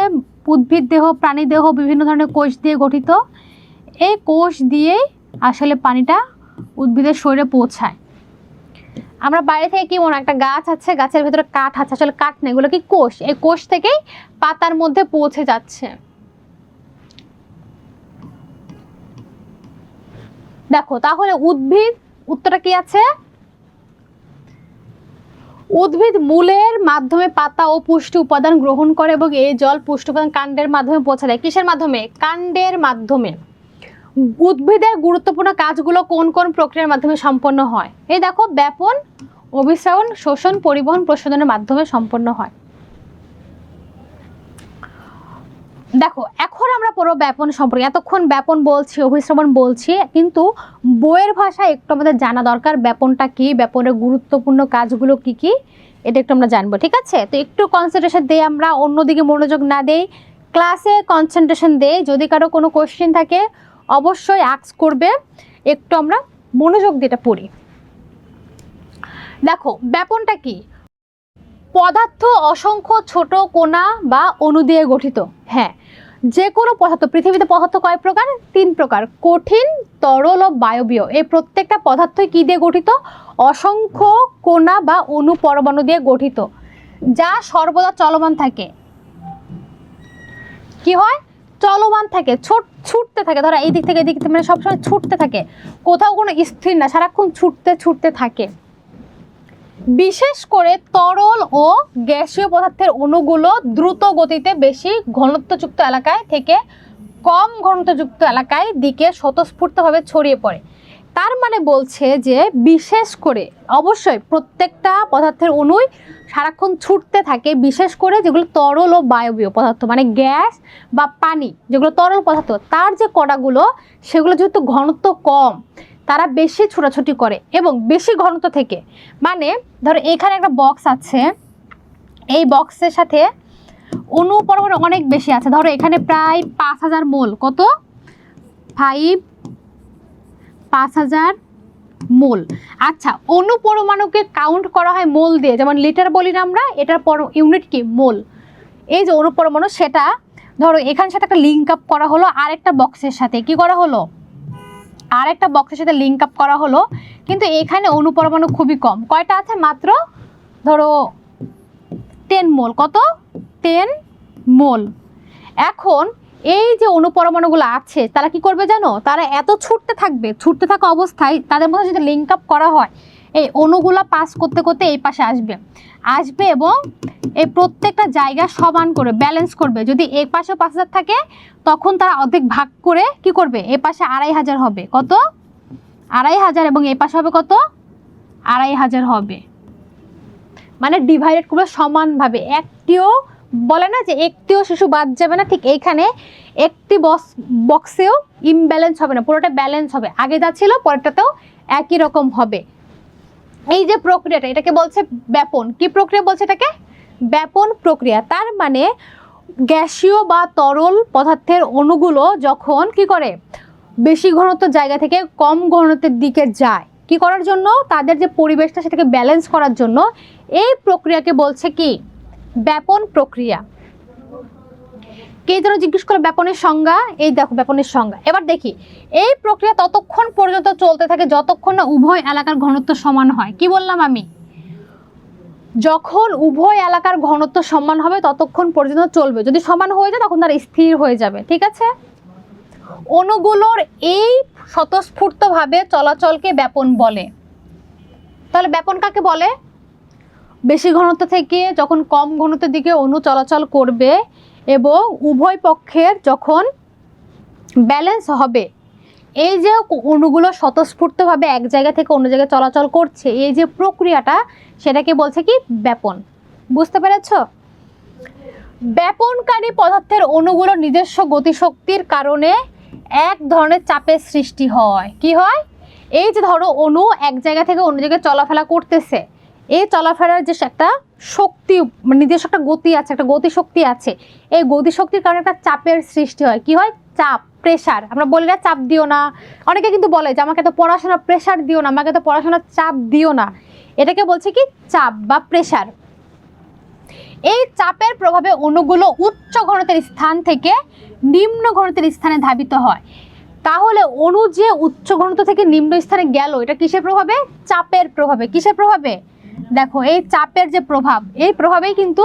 উদ্ভিদ দেহ, প্রাণী দেহ বিভিন্ন ধরনের কোষ দিয়ে গঠিত। এই কোষ দিয়েই আসলে পানিটা উদ্ভিদের শরীরে পৌঁছায়। আমরা বাইরে থেকে কি মনে, একটা গাছ আছে, গাছের ভেতরে কাঠ আছে, আসলে কাঠ না, এগুলো কি? কোষ। এই কোষ থেকেই পাতার মধ্যে পৌঁছে যাচ্ছে। দেখো, তাহলে উদ্ভিদ, উত্তরটা কি আছে? উদ্ভিদ মূলের মাধ্যমে পাতা ও পুষ্টি উপাদান গ্রহণ করে এবং এই জল পুষ্টি উপাদান কাণ্ডের মাধ্যমে পৌঁছে দেয়। কিসের মাধ্যমে? কাণ্ডের মাধ্যমে। উদ্ভিদের গুরুত্বপূর্ণ কাজগুলো কোন কোন প্রক্রিয়ার মাধ্যমে সম্পন্ন হয়? এই দেখো, ব্যাপন, অভিস্রবণ, শোষণ, পরিবহন, প্রশোধনের মাধ্যমে সম্পন্ন হয়। দেখো, এখন আমরা পুরো ব্যাপন সম্পর্কে, এতক্ষণ ব্যাপন বলছি, অভিস্রবণ বলছি, কিন্তু বইয়ের ভাষায় একটু আমাদের জানা দরকার ব্যাপনটা কি, ব্যাপনের গুরুত্বপূর্ণ কাজগুলো কি কি, এটা একটু আমরা জানবো, ঠিক আছে? তো একটু কনসেন্ট্রেশন দেই, আমরা অন্যদিকে মনোযোগ না দেই, ক্লাসে কনসেন্ট্রেশন দেই। যদি কারো কোনো কোশ্চেন থাকে অবশ্যই আস্ক করবে, একটু আমরা মনোযোগ দিয়ে এটা পড়ি। দেখো, ব্যাপনটা কি? পদার্থ অসংখ্য ছোট কণা বা অণু দিয়ে গঠিত। হ্যাঁ, যে কোনো পদার্থ, পৃথিবীতে পদার্থ কয় প্রকার? 3 প্রকার, কঠিন, তরল ও বায়বীয়। এই প্রত্যেকটা পদার্থই কি দিয়ে গঠিত? অসংখ্য কণা বা অণু পরমাণু দিয়ে গঠিত, যা সর্বদা চলমান থাকে। কি হয়? চলমান থাকে, ছুটতে থাকে। ধরো এই দিক থেকে এদিক থেকে, মানে সবসময় ছুটতে থাকে, কোথাও কোনো স্থির না, সারাক্ষণ ছুটতে থাকে। বিশেষ করে তরল ও গ্যাসীয় পদার্থের অণুগুলো দ্রুত গতিতে বেশি ঘনত্বযুক্ত এলাকায় থেকে কম ঘনত্বযুক্ত এলাকায় দিকে স্বতঃস্ফূর্তভাবে ছড়িয়ে পড়ে। তার মানে বলছে যে বিশেষ করে অবশ্যই প্রত্যেকটা পদার্থের অণুই সারাক্ষণ ছুটতে থাকে, বিশেষ করে যেগুলো তরল ও বায়বীয় পদার্থ মানে গ্যাস বা পানি, যেগুলো তরল পদার্থ তার যে কণাগুলো সেগুলো যেহেতু ঘনত্ব কম তারা বেশি ছোটাছুটি করে এবং বেশি ঘনত্ব থেকে, মানে ধরো এখানে একটা বক্স আছে, এই বক্সের সাথে অণু পরমাণু অনেক বেশি আছে, ধরো এখানে প্রায় 5000 মোল, কত 5000 মোল। আচ্ছা, অণু পরমাণুকে কাউন্ট করা হয় মোল দিয়ে, যেমন লিটার বলি না আমরা, এটার ইউনিট কি মোল। এই যে অণু পরমাণু সেটা ধরো এখানের সাথে একটা লিঙ্ক আপ করা হলো, আরেকটা বক্সের সাথে কি করা হলো, আরেকটা বক্সের সাথে লিঙ্ক আপ করা হলো, কিন্তু এখানে অণু পরমাণু খুবই কম, কয়টা আছে মাত্র ধরো 10 মোল, কত 10 মোল। এখন এই যে অণু পরমাণুগুলো আছে তারা কি করবে জানো, তারা এত ছুটতে থাকবে, ছুটতে থাকা অবস্থায় তাদের মধ্যে যদি লিঙ্ক আপ করা হয় এই অণুগুলো পাস করতে করতে এই পাশে আসবে এবং এই প্রত্যেকটা জায়গা সমান করে ব্যালেন্স করবে। যদি এই পাশে 5000 থাকে তখন তারা অর্ধেক ভাগ করে কি করবে, এ পাশে 2500 হবে, কত 2500, এবং এই পাশে হবে কত 2500 হবে, মানে ডিভাইডেড করবে সমানভাবে। একটিও বলে না যে একটিও শিশু বাদ যাবে না, ঠিক এইখানে একটি বক্সেও ইমব্যালেন্স হবে না, পুরোটা ব্যালেন্স হবে, আগে যা ছিল পরেরটাতেও একই রকম হবে। এই যে প্রক্রিয়াটা এটাকে বলছে ব্যাপন। কি প্রক্রিয়া বলছে এটাকে? ব্যাপন প্রক্রিয়া। তার মানে গ্যাসীয় বা তরল পদার্থের অণুগুলো যখন কি করে বেশি ঘনত্ব জায়গা থেকে কম ঘনত্বের দিকে যায়, কি করার জন্য, তাদের যে পরিবেশটা সেটাকে ব্যালেন্স করার জন্য, এই প্রক্রিয়াকে বলছে কি ব্যাপন প্রক্রিয়া। কে যেন জিজ্ঞেস করলো ব্যাপনের সংজ্ঞা, এই দেখো ব্যাপনের সংজ্ঞা। এবার দেখি, এই প্রক্রিয়া ততক্ষণ পর্যন্ত চলতে থাকে যতক্ষণ না উভয় এলাকার ঘনত্ব সমান হয়। কি বললাম আমি, যখন উভয় এলাকার ঘনত্ব সমান হবে ততক্ষণ পর্যন্ত চলবে, যদি সমান হয়ে যায় তখন তার স্থির হয়ে যাবে, ঠিক আছে। অণুগুলোর এই স্বতঃস্ফূর্তভাবে চলাচলকে ব্যাপন বলে। তাহলে ব্যাপন কাকে বলে? বেশি ঘনত্ব থেকে যখন কম ঘনত্বের দিকে অণু চলাচল করবে এবং উভয় পক্ষের যখন ব্যালেন্স হবে, এই যে অণুগুলো স্বতঃস্ফূর্তভাবে এক জায়গা থেকে অন্য জায়গায় চলাচল করছে, এই যে প্রক্রিয়াটা সেটাকে বলছে কি ব্যাপন। বুঝতে পেরেছ? ব্যাপনকারী পদার্থের অণুগুলোর নিজস্ব গতিশক্তির কারণে এক ধরনের চাপের সৃষ্টি হয়। কি হয়? এই যে ধরো অণু এক জায়গা থেকে অন্য জায়গায় চলাফেরা করতেছে, এই চলাফেরার যে একটা শক্তি, নিজস্ব একটা গতি আছে, একটা গতিশক্তি আছে, এই গতিশক্তির কারণে একটা চাপের সৃষ্টি হয়। কি হয়? চাপ, প্রেশার। আমরা বলি না চাপ দিও না, অনেকে কিন্তু বলে যে আমাকে তো পড়াশোনার প্রেশার দিও না, আমাকে তো পড়াশোনার চাপ দিও না, এটাকে বলছে কি চাপ বা প্রেশার। এই চাপের প্রভাবে অণুগুলো উচ্চ ঘনত্বের স্থান থেকে নিম্ন ঘনত্বের স্থানে ধাবিত হয়। তাহলে অণু যে উচ্চ ঘনত্ব থেকে নিম্ন স্থানে গেল, এটা কিসের প্রভাবে? চাপের প্রভাবে। কিসের প্রভাবে? দেখো এই চাপের যে প্রভাব, এই প্রভাবেই কিন্তু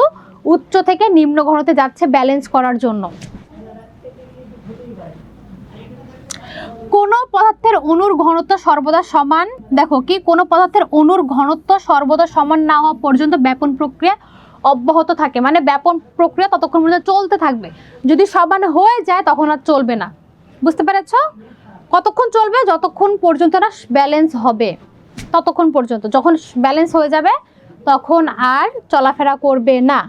উচ্চ থেকে নিম্ন ঘনত্বে যাচ্ছে ব্যালেন্স করার জন্য। কোন পদার্থের অণুর ঘনত্ব সর্বদা সমান, দেখো কি কোন পদার্থের অণুর ঘনত্ব সর্বদা সমান না হওয়া পর্যন্ত ব্যাপন প্রক্রিয়া অব্যাহত থাকে, মানে ব্যাপন প্রক্রিয়া ততক্ষণ পর্যন্ত চলতে থাকবে। যদি সমান হয়ে যায় তখন আর চলবে না। বুঝতে পেরেছ? কতক্ষণ চলবে? যতক্ষণ পর্যন্ত না ব্যালেন্স হবে ততক্ষণ পর্যন্ত। যখন ব্যালেন্স হয়ে যাবে তখন আর চলাফেরা করবে না।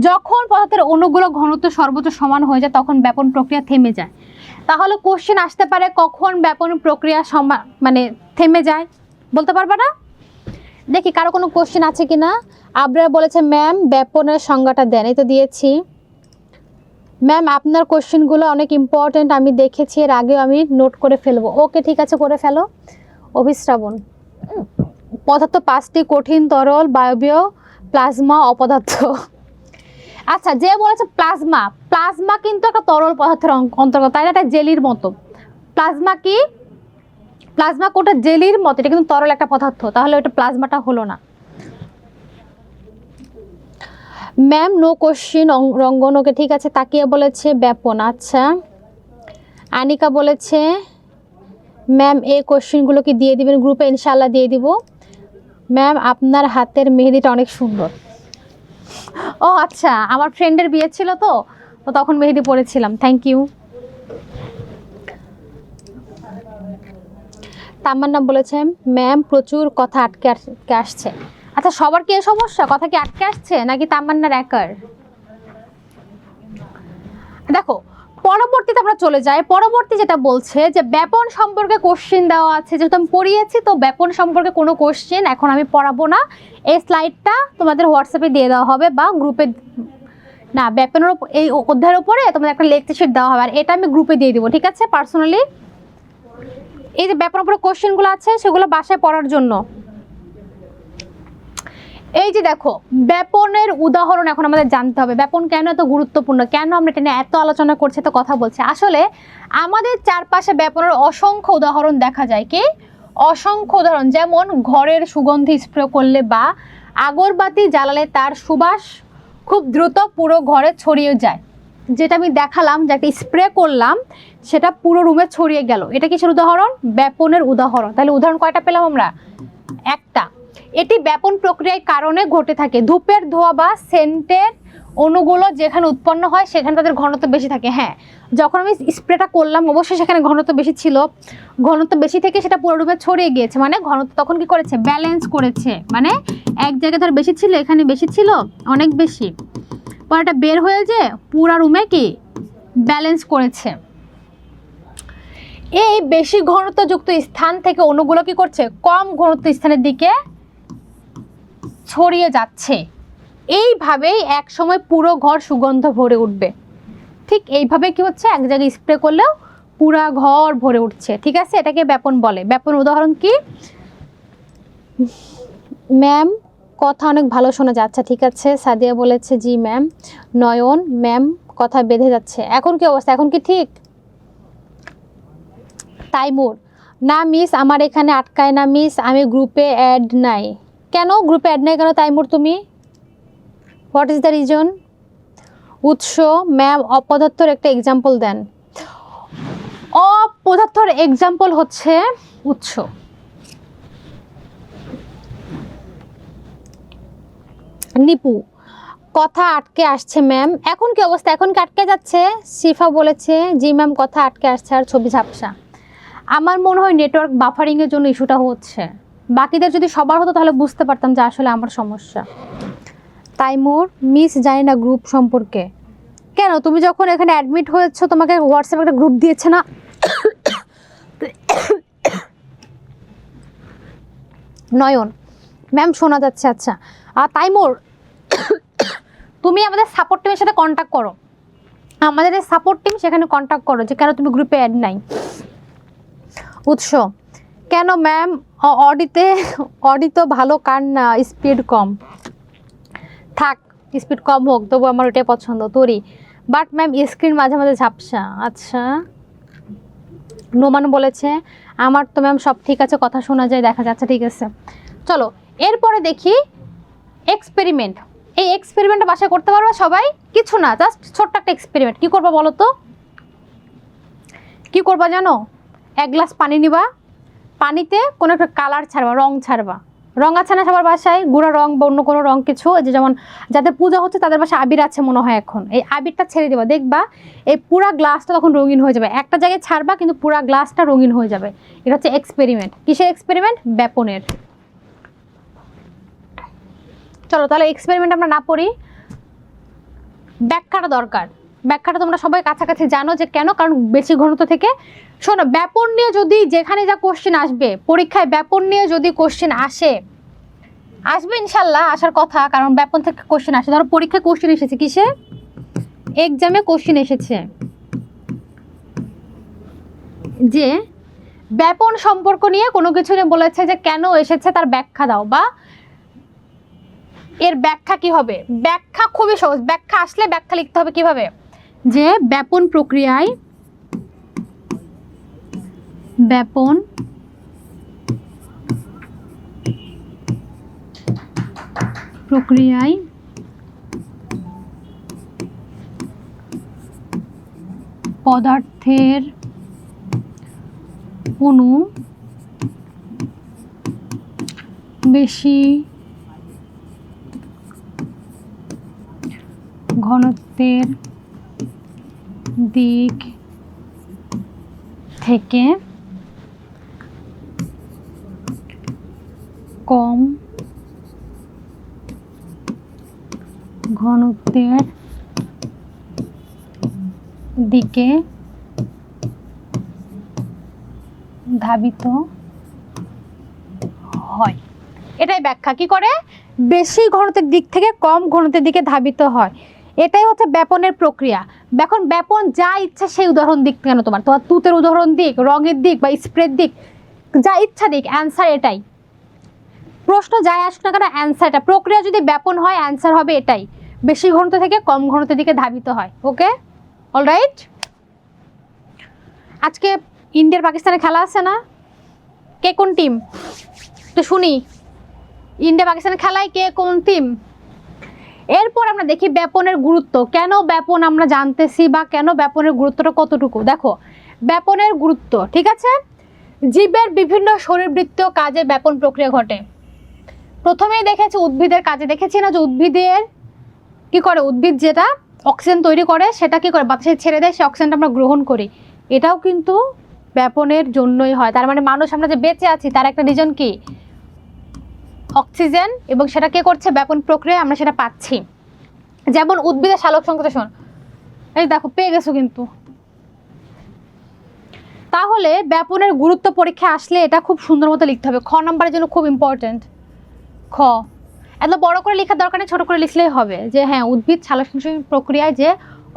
যখন পদার্থের অণুগুলো ঘনত্ব সর্বোচ্চ সমান হয়ে যায় তখন ব্যাপন প্রক্রিয়া থেমে যায়। তাহলে কোশ্চেন আসতে পারে কখন ব্যাপন প্রক্রিয়া মানে থেমে যায়, বলতে পারবে না? দেখি কারো কোনো কোশ্চেন আছে কিনা। আবরার বলেছে ম্যাম ব্যাপনের সংজ্ঞাটা দেন, এই তো দিয়েছি। ম্যাম আপনার কোশ্চেনগুলো অনেক ইম্পর্টেন্ট, আমি দেখেছি, এর আগেও আমি নোট করে ফেলবো। ওকে ঠিক আছে, করে ফেলো। অভিশ্রাবণ, পদার্থ 5টি: কঠিন, তরল, বায়বীয়, প্লাজমা, অপদার্থ। আচ্ছা, যে বলেছে প্লাজমা, প্লাজমা কিন্তু একটা তরল পদার্থের অন্তর্গত, তাই না? এটা জেলির মতো। প্লাজমা কি? প্লাজমা কোনটা জেলির মতো, এটা কিন্তু তরল একটা পদার্থ, তাহলে ওটা প্লাজমাটা হলো না। Ma'am no question. রঙ্গন, ওকে ঠিক আছে, তাকিয়ে বলেছে ব্যাপন। আচ্ছা, আনিকা বলেছে ম্যাম এই কোশ্চেনগুলো কি দিয়ে দিবেন গ্রুপে? ইনশাআল্লাহ দিয়ে দিব। ম্যাম আপনার হাতের মেহেদিটা অনেক সুন্দর। ও আচ্ছা, আমার ফ্রেন্ডের বিয়ে ছিল তো তো তখন মেহেদি পরেছিলাম, থ্যাংক ইউ। তামান্না বলেছে ম্যাম প্রচুর কথা আটকে আসছে। আচ্ছা, সবার কি এই সমস্যা, কথা কি আটকে আসছে নাকি তামান্নার একার? দেখো, পরবর্তীতে আমরা চলে যাই। পরবর্তী যেটা বলছে যে ব্যাপন সম্পর্কে কোশ্চেন দেওয়া আছে, যেহেতু আমি পড়িয়েছি তো ব্যাপন সম্পর্কে কোনো কোশ্চেন এখন আমি পড়াবো না। এই স্লাইডটা তোমাদের হোয়াটসঅ্যাপে দিয়ে দেওয়া হবে বা গ্রুপে, না ব্যাপনের এই অধ্যায়ের উপরে তোমাদের একটা লেকচার শিট দেওয়া হবে, আর এটা আমি গ্রুপে দিয়ে দিব, ঠিক আছে, পার্সোনালি। এই যে ব্যাপনের উপরে কোশ্চেনগুলো আছে সেগুলো বাসায় পড়ার জন্য। এই যে দেখো, ব্যাপনের উদাহরণ এখন আমাদের জানতে হবে। ব্যাপন কেন এত গুরুত্বপূর্ণ, কেন আমরা এটা নিয়ে এত আলোচনা করছি, এত কথা বলছি? আসলে আমাদের চারপাশে ব্যাপনের অসংখ্য উদাহরণ দেখা যায়। কি অসংখ্য উদাহরণ, যেমন ঘরের সুগন্ধি স্প্রে করলে বা আগরবাতি জ্বালালে তার সুবাস খুব দ্রুত পুরো ঘরে ছড়িয়ে যায়। যেটা আমি দেখালাম যে একটা স্প্রে করলাম, সেটা পুরো রুমে ছড়িয়ে গেল, এটা কিসের উদাহরণ? ব্যাপনের উদাহরণ। তাহলে উদাহরণ কয়টা পেলাম আমরা? একটা। এটি ব্যাপন প্রক্রিয়ার কারণে ঘটে থাকে। ধূপের ধোঁয়া বা সেন্টের অণুগুলো যেখানে উৎপন্ন হয় সেখানে তাদের ঘনত্ব বেশি থাকে। হ্যাঁ, যখন আমি স্প্রেটা করলাম অবশ্যই সেখানে ঘনত্ব বেশি ছিল, ঘনত্ব বেশি থেকে সেটা পুরো রুমে ছড়িয়ে গিয়েছে, মানে ঘনত্ব তখন কি করেছে? ব্যালেন্স করেছে। মানে এক জায়গায় ধর বেশি ছিল, এখানে বেশি ছিল, অনেক বেশি, পরে এটা বের হয়ে যে পুরো রুমে কি ব্যালেন্স করেছে। এই বেশি ঘনত্বযুক্ত স্থান থেকে অণুগুলো কি করছে? কম ঘনত্ব স্থানের দিকে ছড়িয়ে যাচ্ছে। এইভাবেই এক সময় পুরো ঘর সুগন্ধ ভরে উঠবে। ঠিক এইভাবে কি হচ্ছে? এক জায়গায় স্প্রে করলেও পুরা ঘর ভরে উঠছে, ঠিক আছে, এটাকে ব্যাপন বলে। ব্যাপন উদাহরণ কি? ম্যাম কথা অনেক ভালো শোনা যাচ্ছে, ঠিক আছে, সাদিয়া বলেছে জি ম্যাম। নয়ন ম্যাম কথা বেঁধে যাচ্ছে, এখন কি অবস্থা, এখন কি ঠিক? তাইমুর না মিস, আমার এখানে আটকায় না মিস, আমি গ্রুপে অ্যাড নাই। কেন গ্রুপে অ্যাড নাই কেন তাইমুর তুমি? What is the reason? উৎস ম্যাম অপদার্থর একটা এক্সাম্পল দেন। অপদার্থর এক্সাম্পল হচ্ছে উৎস। নিপু কথা আটকে আসছে ম্যাম, এখন কি অবস্থা, এখন কি আটকে যাচ্ছে? শিফা বলেছে জি ম্যাম কথা আটকে আসছে আর ছবি ঝাপসা। আমার মনে হয় নেটওয়ার্ক বাফারিংয়ের জন্য ইস্যুটা হচ্ছে। বাকিদের যদি সবার হতো তাহলে বুঝতে পারতাম যে আসলে আমার সমস্যা। তাইমুর মিস জানি না গ্রুপ সম্পর্কে। কেন, তুমি যখন এখানে অ্যাডমিট হয়েছো তোমাকে হোয়াটসঅ্যাপে একটা গ্রুপ দিয়েছে না? নয়ন ম্যাম শোনা যাচ্ছে, আচ্ছা। আর তাইমুর তুমি আমাদের সাপোর্ট টিমের সাথে কন্ট্যাক্ট করো, আমাদের এই সাপোর্ট টিম সেখানে কন্ট্যাক্ট করো যে কেন তুমি গ্রুপে অ্যাড নাই। উৎস কেন ম্যাম অডি তো ভালো কার না, স্পিড কম। থাক স্পিড কম হোক, তবু আমার ওইটাই পছন্দ তোরই, বাট ম্যাম স্ক্রিন মাঝে মাঝে ঝাপসা। আচ্ছা। নোমান বলেছে আমার তো ম্যাম সব ঠিক আছে, কথা শোনা যায়, দেখা যাচ্ছে, ঠিক আছে। চলো এরপরে দেখি এক্সপেরিমেন্ট। এই এক্সপেরিমেন্টটা বাসায় করতে পারবে সবাই? কিছু না, জাস্ট ছোট্ট একটা এক্সপেরিমেন্ট। কী করবা বলো তো? কী করবা জানো? এক গ্লাস পানি নিবা, পানিতে কোনো একটা কালার ছাড়বা, রং ছাড়বা। রং আছে না সবার বাসায়? গুঁড়া রং বা অন্য কোনো রং কিছু, যে যেমন যাদের পূজা হচ্ছে তাদের বাসায় আবির আছে মনে হয় এখন, এই আবিরটা ছেড়ে দেবা, দেখবা এই পুরা গ্লাসটা তখন রঙিন হয়ে যাবে। একটা জায়গায় ছাড়বা কিন্তু পুরা গ্লাসটা রঙিন হয়ে যাবে। এটা হচ্ছে এক্সপেরিমেন্ট। কিসের এক্সপেরিমেন্ট? ব্যাপনের। চলো তাহলে এক্সপেরিমেন্ট আমরা না পড়ি, ব্যাখ্যাটা দরকার। ব্যাখ্যাটা তোমরা সবাই কাছাকাছি জানো যে কেন, কারণ বেশি ঘনত্ব থেকে। শোনো, ব্যাপন নিয়ে যদি যেখানে যা কোশ্চেন আসবে পরীক্ষায়, ব্যাপন নিয়ে যদি কোশ্চেন আসবে ইনশাল্লাহ, আসার কথা, কারণ ব্যাপন থেকে কোশ্চেন আসে। ধরো পরীক্ষায় কোশ্চেন এসেছে, কিসে এক্সামে কোশ্চেন এসেছে যে ব্যাপন সম্পর্ক নিয়ে কোনো কিছু নিয়ে বলেছে যে কেন এসেছে তার ব্যাখ্যা দাও, বা এর ব্যাখ্যা কি হবে। ব্যাখ্যা খুবই সহজ, ব্যাখ্যা আসলে ব্যাখ্যা লিখতে হবে কিভাবে, যে ব্যাপন প্রক্রিয়ায় পদার্থের অণু বেশি ঘনত্বের দিক থেকে কম ঘনত্বের দিকে ধাবিত হয়। এটাই ব্যাখ্যা কি করে, বেশি ঘনত্বের দিক থেকে কম ঘনত্বের দিকে ধাবিত হয়, এটাই হচ্ছে ব্যাপনের প্রক্রিয়া। এখন ব্যাপন যা ইচ্ছা সেই উদাহরণ দিক, কেন তোমার তোমার তুতের উদাহরণ দিক, রঙের দিক বা স্প্রের দিক, যা ইচ্ছা দিক, অ্যান্সার এটাই। প্রশ্ন যাই আসুক না কেন অ্যান্সার এটা। প্রক্রিয়া যদি ব্যাপন হয় অ্যান্সার হবে এটাই, বেশি ঘনত্ব থেকে কম ঘনত্বের দিকে ধাবিত হয়। ওকে, অলরাইট। আজকে ইন্ডিয়ার পাকিস্তানের খেলা আছে না, কে কোন টিম তো শুনি, ইন্ডিয়া পাকিস্তানের খেলায় কে কোন টিম। এরপর আমরা দেখি ব্যাপনের গুরুত্ব, কেন ব্যাপন আমরা জানতেছি বা কেন ব্যাপনের গুরুত্বটা কতটুকু। দেখো ব্যাপনের গুরুত্ব, ঠিক আছে, জীবের বিভিন্ন শরীরবৃত্তীয় কাজে ব্যাপন প্রক্রিয়া ঘটে। প্রথমেই দেখেছি উদ্ভিদের কাজে, দেখেছি না যে উদ্ভিদের কি করে, উদ্ভিদ যেটা অক্সিজেন তৈরি করে সেটা কি করে বাতাসে ছেড়ে দেয়, সেই অক্সিজেনটা আমরা গ্রহণ করি, এটাও কিন্তু ব্যাপনের জন্যই হয়। তার মানে মানুষ আমরা যে বেঁচে আছি তার একটা রিজন কি, অক্সিজেন, এবং সেটা কে করছে, ব্যাপন প্রক্রিয়া আমরা সেটা পাচ্ছি। যেমন উদ্ভিদের সালোক সংশ্লেষণ, এই দেখো পেয়ে গেছো কিন্তু। তাহলে ব্যাপনের গুরুত্ব পরীক্ষা আসলে এটা খুব সুন্দর মতো লিখতে হবে, খ নাম্বারের জন্য খুব ইম্পর্টেন্ট। খ এত বড় করে লেখার দরকার নেই, ছোট করে লিখলেই হবে যে হ্যাঁ উদ্ভিদ সালোক সংশ্লেষণ প্রক্রিয়ায় যে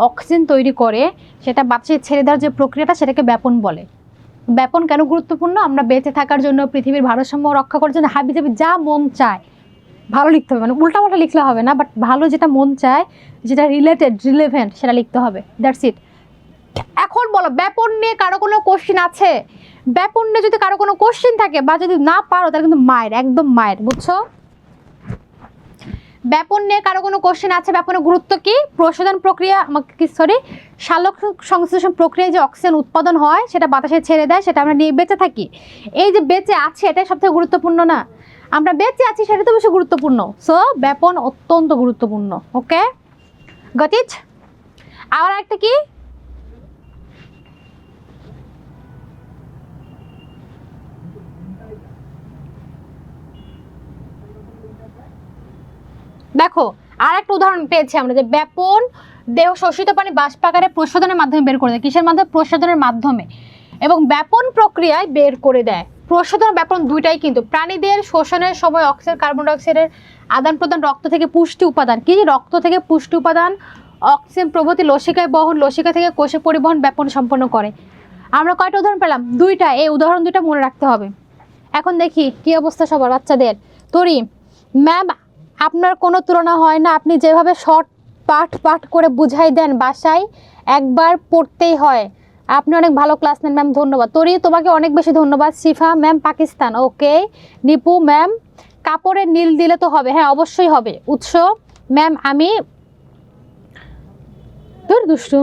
অক্সিজেন তৈরি করে সেটা বাতাসে ছেড়ে দেওয়ার যে প্রক্রিয়াটা সেটাকে ব্যাপন বলে। ব্যাপন কেন গুরুত্বপূর্ণ, আমরা বেঁচে থাকার জন্য, পৃথিবীর ভারসাম্য রক্ষা করার জন্য হাবিজাবি যা মন চায় ভালো লিখতে হবে, মানে উল্টাপাল্টা লিখলে হবে না, বাট ভালো যেটা মন চায়, যেটা রিলেটেড রিলেভেন্ট সেটা লিখতে হবে, দ্যাটস ইট। এখন বলো ব্যাপন নিয়ে কারো কোনো কোশ্চিন আছে? ব্যাপন নিয়ে যদি কারো কোনো কোশ্চিন থাকে বা যদি না পারো তাহলে কিন্তু মায়ের, একদম মায়ের, বুঝছো। ব্যাপন নিয়ে কারো কোনো কোশ্চেন আছে? ব্যাপনের গুরুত্ব কি, প্রশোধন প্রক্রিয়া, সালোক সংশ্লেষণ প্রক্রিয়ায় যে অক্সিজেন উৎপাদন হয় সেটা বাতাসে ছেড়ে দেয়, সেটা আমরা নিয়ে বেঁচে থাকি। এই যে বেঁচে আছে এটাই সবথেকে গুরুত্বপূর্ণ না, আমরা বেঁচে আছি সেটা তো বেশি গুরুত্বপূর্ণ। সো ব্যাপন অত্যন্ত গুরুত্বপূর্ণ। ওকে গট ইট। আবার একটা কি, দেখো আর একটা উদাহরণ পেয়েছি আমরা যে ব্যাপন দেহ শোষিত পানি বাষ্পাকারে প্রশোধনের মাধ্যমে বের করে দেয়। কিসের মাধ্যমে? প্রশোধনের মাধ্যমে। এবং ব্যাপন প্রক্রিয়ায় বের করে দেয়। প্রশোধন ব্যাপন দুইটাই কিন্তু। প্রাণীদের শোষণের সময় অক্সিজেন কার্বন ডাইঅক্সাইডের আদান প্রদান, রক্ত থেকে পুষ্টি উপাদান, কি রক্ত থেকে পুষ্টি উপাদান, অক্সিজেন প্রভৃতি লসিকায় বহন, লসিকা থেকে কোষে পরিবহন ব্যাপন সম্পন্ন করে। আমরা কয়টা উদাহরণ পেলাম? দুইটা। এই উদাহরণ দুইটা মনে রাখতে হবে। এখন দেখি কি অবস্থা সবার বাচ্চাদের। তরি ম্যাম আপনার কোনো তুলনা হয় না, আপনি যেভাবে শর্ট পাঠ করে বুঝাই দেন বাসায় একবার পড়তেই হয়। আপনি অনেক ভালো ক্লাস নেন ম্যাম, ধন্যবাদ। তরি তোমাকে অনেক বেশি ধন্যবাদ। শিফা ম্যাম পাকিস্তান, ওকে। নিপু ম্যাম কাপড়ে নীল দিলে তো হবে, হ্যাঁ অবশ্যই হবে। উৎস ম্যাম আমি তোর দুষ্টু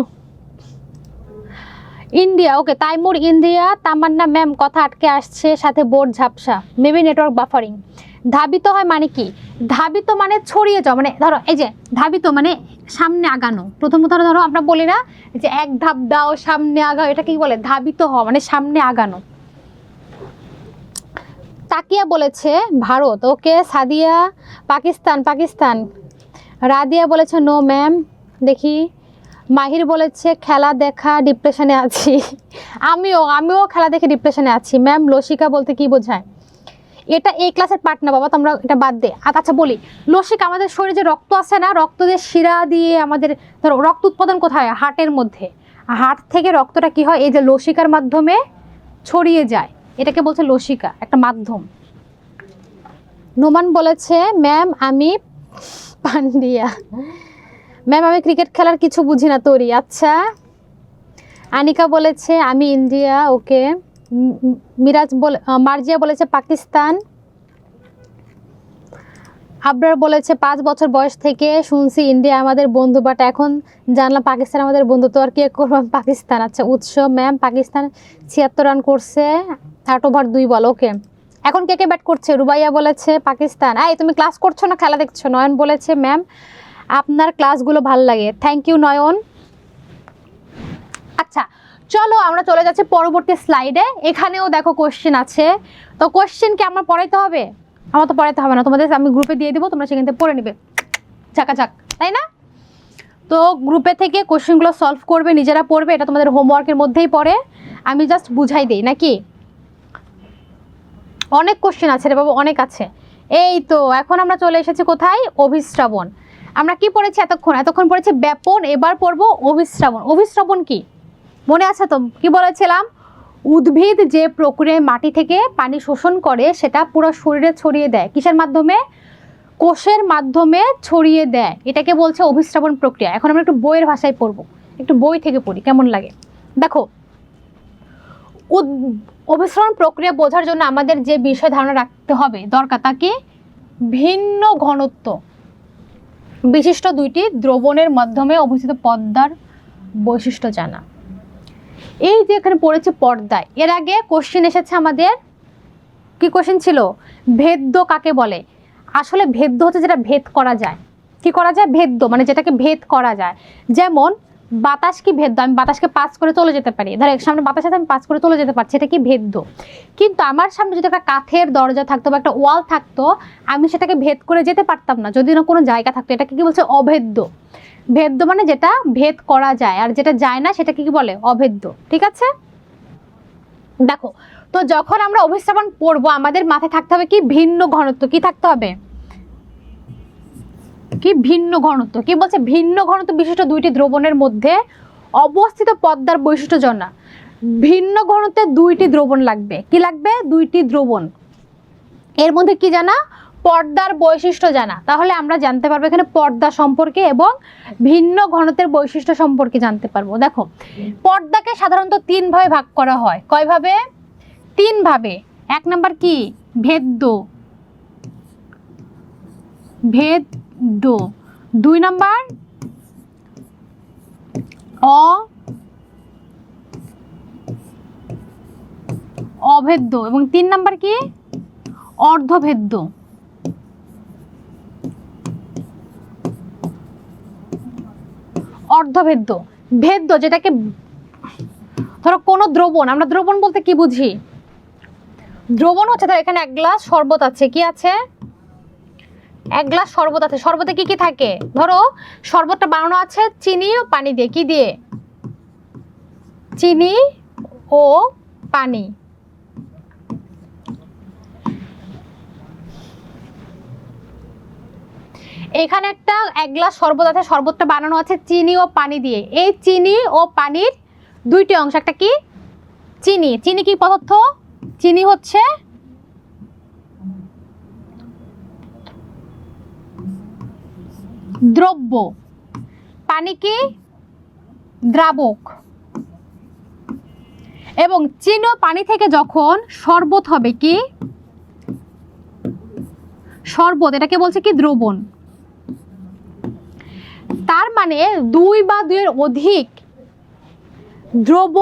ইন্ডিয়া, ওকে। তাইমুর ইন্ডিয়া। তামান্না ম্যাম কথা আটকে আসছে, সাথে বোর্ড ঝাপসা, মেবি নেটওয়ার্ক বাফারিং। ধাবিত হয় মানে কি? ধাবিত মানে ছড়িয়ে যাওয়া, মানে ধরো এই যে ধাবিত মানে সামনে আগানো। প্রথমত ধরো আমরা বলি না যে এক ধাপ দাও সামনে আগাও, এটা কি বলে? ধাবিত হওয়া মানে সামনে আগানো। তাকিয়া বলেছে ভারত, ওকে। সাদিয়া পাকিস্তান। রাদিয়া বলেছে নো ম্যাম। দেখি মাহির বলেছে খেলা দেখা ডিপ্রেশনে আছি। আমিও খেলা দেখে ডিপ্রেশনে আছি ম্যাম। লসিকা বলতে কি বোঝায়? এটা এই ক্লাসের পার্ট না বাবা, তোমরা এটা বাদ দে। আচ্ছা বলি, লসিকা আমাদের শরীরে যে রক্ত আছে না, রক্ত দিয়ে শিরা দিয়ে আমাদের ধরো রক্ত উৎপাদন কোথায়? হার্টের মধ্যে। হার্ট থেকে রক্তটা কি হয়? এই যে লসিকার মাধ্যমে ছড়িয়ে যায়, এটাকে বলছে লসিকা, একটা মাধ্যম। নোমান বলেছে ম্যাম আমি পান্ডিয়া। ম্যাম আমি ক্রিকেট খেলার কিছু বুঝি না তরি। আচ্ছা। আনিকা বলেছে আমি ইন্ডিয়া, ওকে। মার্জিয়া বলেছে পাকিস্তান। আবরার বলেছে 5 বছর বয়স থেকে শুনছি ইন্ডিয়া আমাদের বন্ধু, বাট এখন জানলাম পাকিস্তান আমাদের বন্ধু, তো আর কি করবো, পাকিস্তান। আচ্ছা উৎস ম্যাম পাকিস্তান 76 রান করছে, 8 ওভার 2 বল, ওকে। এখন কে কে ব্যাট করছে? রুবাইয়া বলেছে পাকিস্তান। এই তুমি ক্লাস করছো না খেলা দেখছো? নয়ন বলেছে ম্যাম আপনার ক্লাসগুলো ভাল লাগে। থ্যাংক ইউ নয়ন। আচ্ছা চলো আমরা চলে যাচ্ছি পরবর্তী স্লাইডে। এখানেও দেখো কোশ্চেন আছে, তো কোশ্চেন কি আমার পড়াইতে হবে? আমার তো পড়াইতে হবে না, তোমাদের আমি গ্রুপে দিয়ে দেবো, তোমরা সেখান থেকে পড়ে নিবে চাকাচাক, তাই না? তো গ্রুপে থেকে কোশ্চেনগুলো সলভ করবে, নিজেরা পড়বে, এটা তোমাদের হোমওয়ার্কের মধ্যেই পড়ে। আমি জাস্ট বুঝাই দিই নাকি? অনেক কোশ্চেন আছে রে বাবু, অনেক আছে। এই তো এখন আমরা চলে এসেছি কোথায়? অভিশ্রাবণ। আমরা কি পড়েছি এতক্ষণ পড়েছি ব্যাপন, এবার পড়বো অভিশ্রাবণ। অভিশ্রাবণ কি মনে আছে তো? কি বলেছিলাম? উদ্ভিদ যে প্রক্রিয়ায় মাটি থেকে পানি শোষণ করে সেটা পুরো শরীরে ছড়িয়ে দেয়। কিসের মাধ্যমে? কোষের মাধ্যমে ছড়িয়ে দেয়, এটাকে বলছে অভিশ্রাবণ প্রক্রিয়া। এখন আমরা একটু বইয়ের ভাষায় পড়বো, একটু বই থেকে পড়ি কেমন লাগে দেখো। অভিশ্রাবণ প্রক্রিয়া বোঝার জন্য আমাদের যে বিষয় ধারণা রাখতে হবে দরকার, তা কি? ভিন্ন ঘনত্ব বিশিষ্ট দুইটি দ্রবণের মাধ্যমে অবস্থিত পর্দার বৈশিষ্ট্য জানা। এই যে এখানে পড়েছে পর্দায়, এর আগে কোশ্চেন এসেছে আমাদের, কি কোশ্চেন ছিল? ভেদ্য কাকে বলে? আসলে ভেদ্য হচ্ছে যেটা ভেদ করা যায়। কি করা যায়? ভেদ্য মানে যেটাকে ভেদ করা যায়। যেমন বাতাস কি ভেদ্য? আমি বাতাসকে পাস করে চলে যেতে পারি, ধর সামনে বাতাস আছে আমি পাস করে চলে যেতে পারছি, এটা কি ভেদ্য। কিন্তু আমার সামনে যদি একটা কাঠের দরজা থাকতো বা একটা ওয়াল থাকতো, আমি সেটাকে ভেদ করে যেতে পারতাম না যদি না কোনো জায়গা থাকতো। এটাকে কি বলছে? অভেদ্য। ভেদ্য মানে যেটা ভেদ করা যায়, আর যেটা যায় না সেটাকে কি বলে? অভেদ্য। ঠিক আছে, দেখো তো যখন আমরা অভিশ্রাবণ পড়বো আমাদের মাথায় থাকতে হবে কি? ভিন্ন ঘনত্ব। কি থাকতে হবে? কি? ভিন্ন ঘনত্ব। কি বলছে? ভিন্ন ঘনত্ব বিশিষ্ট দুইটি দ্রবণের মধ্যে অবস্থিত পর্দার বৈশিষ্ট্য জানা। ভিন্ন ঘনত্বে দুইটি দ্রবণ লাগবে। কি লাগবে? দুইটি দ্রবণ। এর মধ্যে কি জানা? পর্দার বৈশিষ্ট্য জানা। তাহলে আমরা জানতে পারবো এখানে পর্দা সম্পর্কে এবং ভিন্ন ঘনত্বের বৈশিষ্ট্য সম্পর্কে জানতে পারবো। দেখো পর্দাকে সাধারণত 3 ভাবে ভাগ করা হয়। কয় ভাবে? 3 ভাবে। 1 নাম্বার কি? ভেদ্য। ভেদ্য। 2 নাম্বার অভেদ্য এবং 3 নাম্বার কি? অর্ধভেদ্য। অর্ধভেদ্য। ভেদ্য যেটাকে ধরো কোন দ্রবণ, আমরা দ্রবণ বলতে কি বুঝি? দ্রবণ হচ্ছে ধর এখানে 1 গ্লাস শরবত আছে। কি আছে? 1 গ্লাস শরবত আছে। শরবতে কি কি থাকে? ধরো শরবতটা বানানো আছে চিনি ও পানি দিয়ে। কি দিয়ে? চিনি ও পানি। এখানে একটা 1 গ্লাস শরবত আছে, শরবতটা বানানো আছে চিনি ও পানি দিয়ে। এই চিনি ও পানির দুইটি অংশ। একটা কি? চিনি। চিনি কি পদার্থ? চিনি হচ্ছে দ্রব্য। পানি কি? দ্রাবক। এবং চিনি ও পানি থেকে যখন শরবত হবে, কি? শরবত। এটাকে বলছে কি? দ্রবণ। তার মানে 2 বা 2 এর অধিক দ্রব্য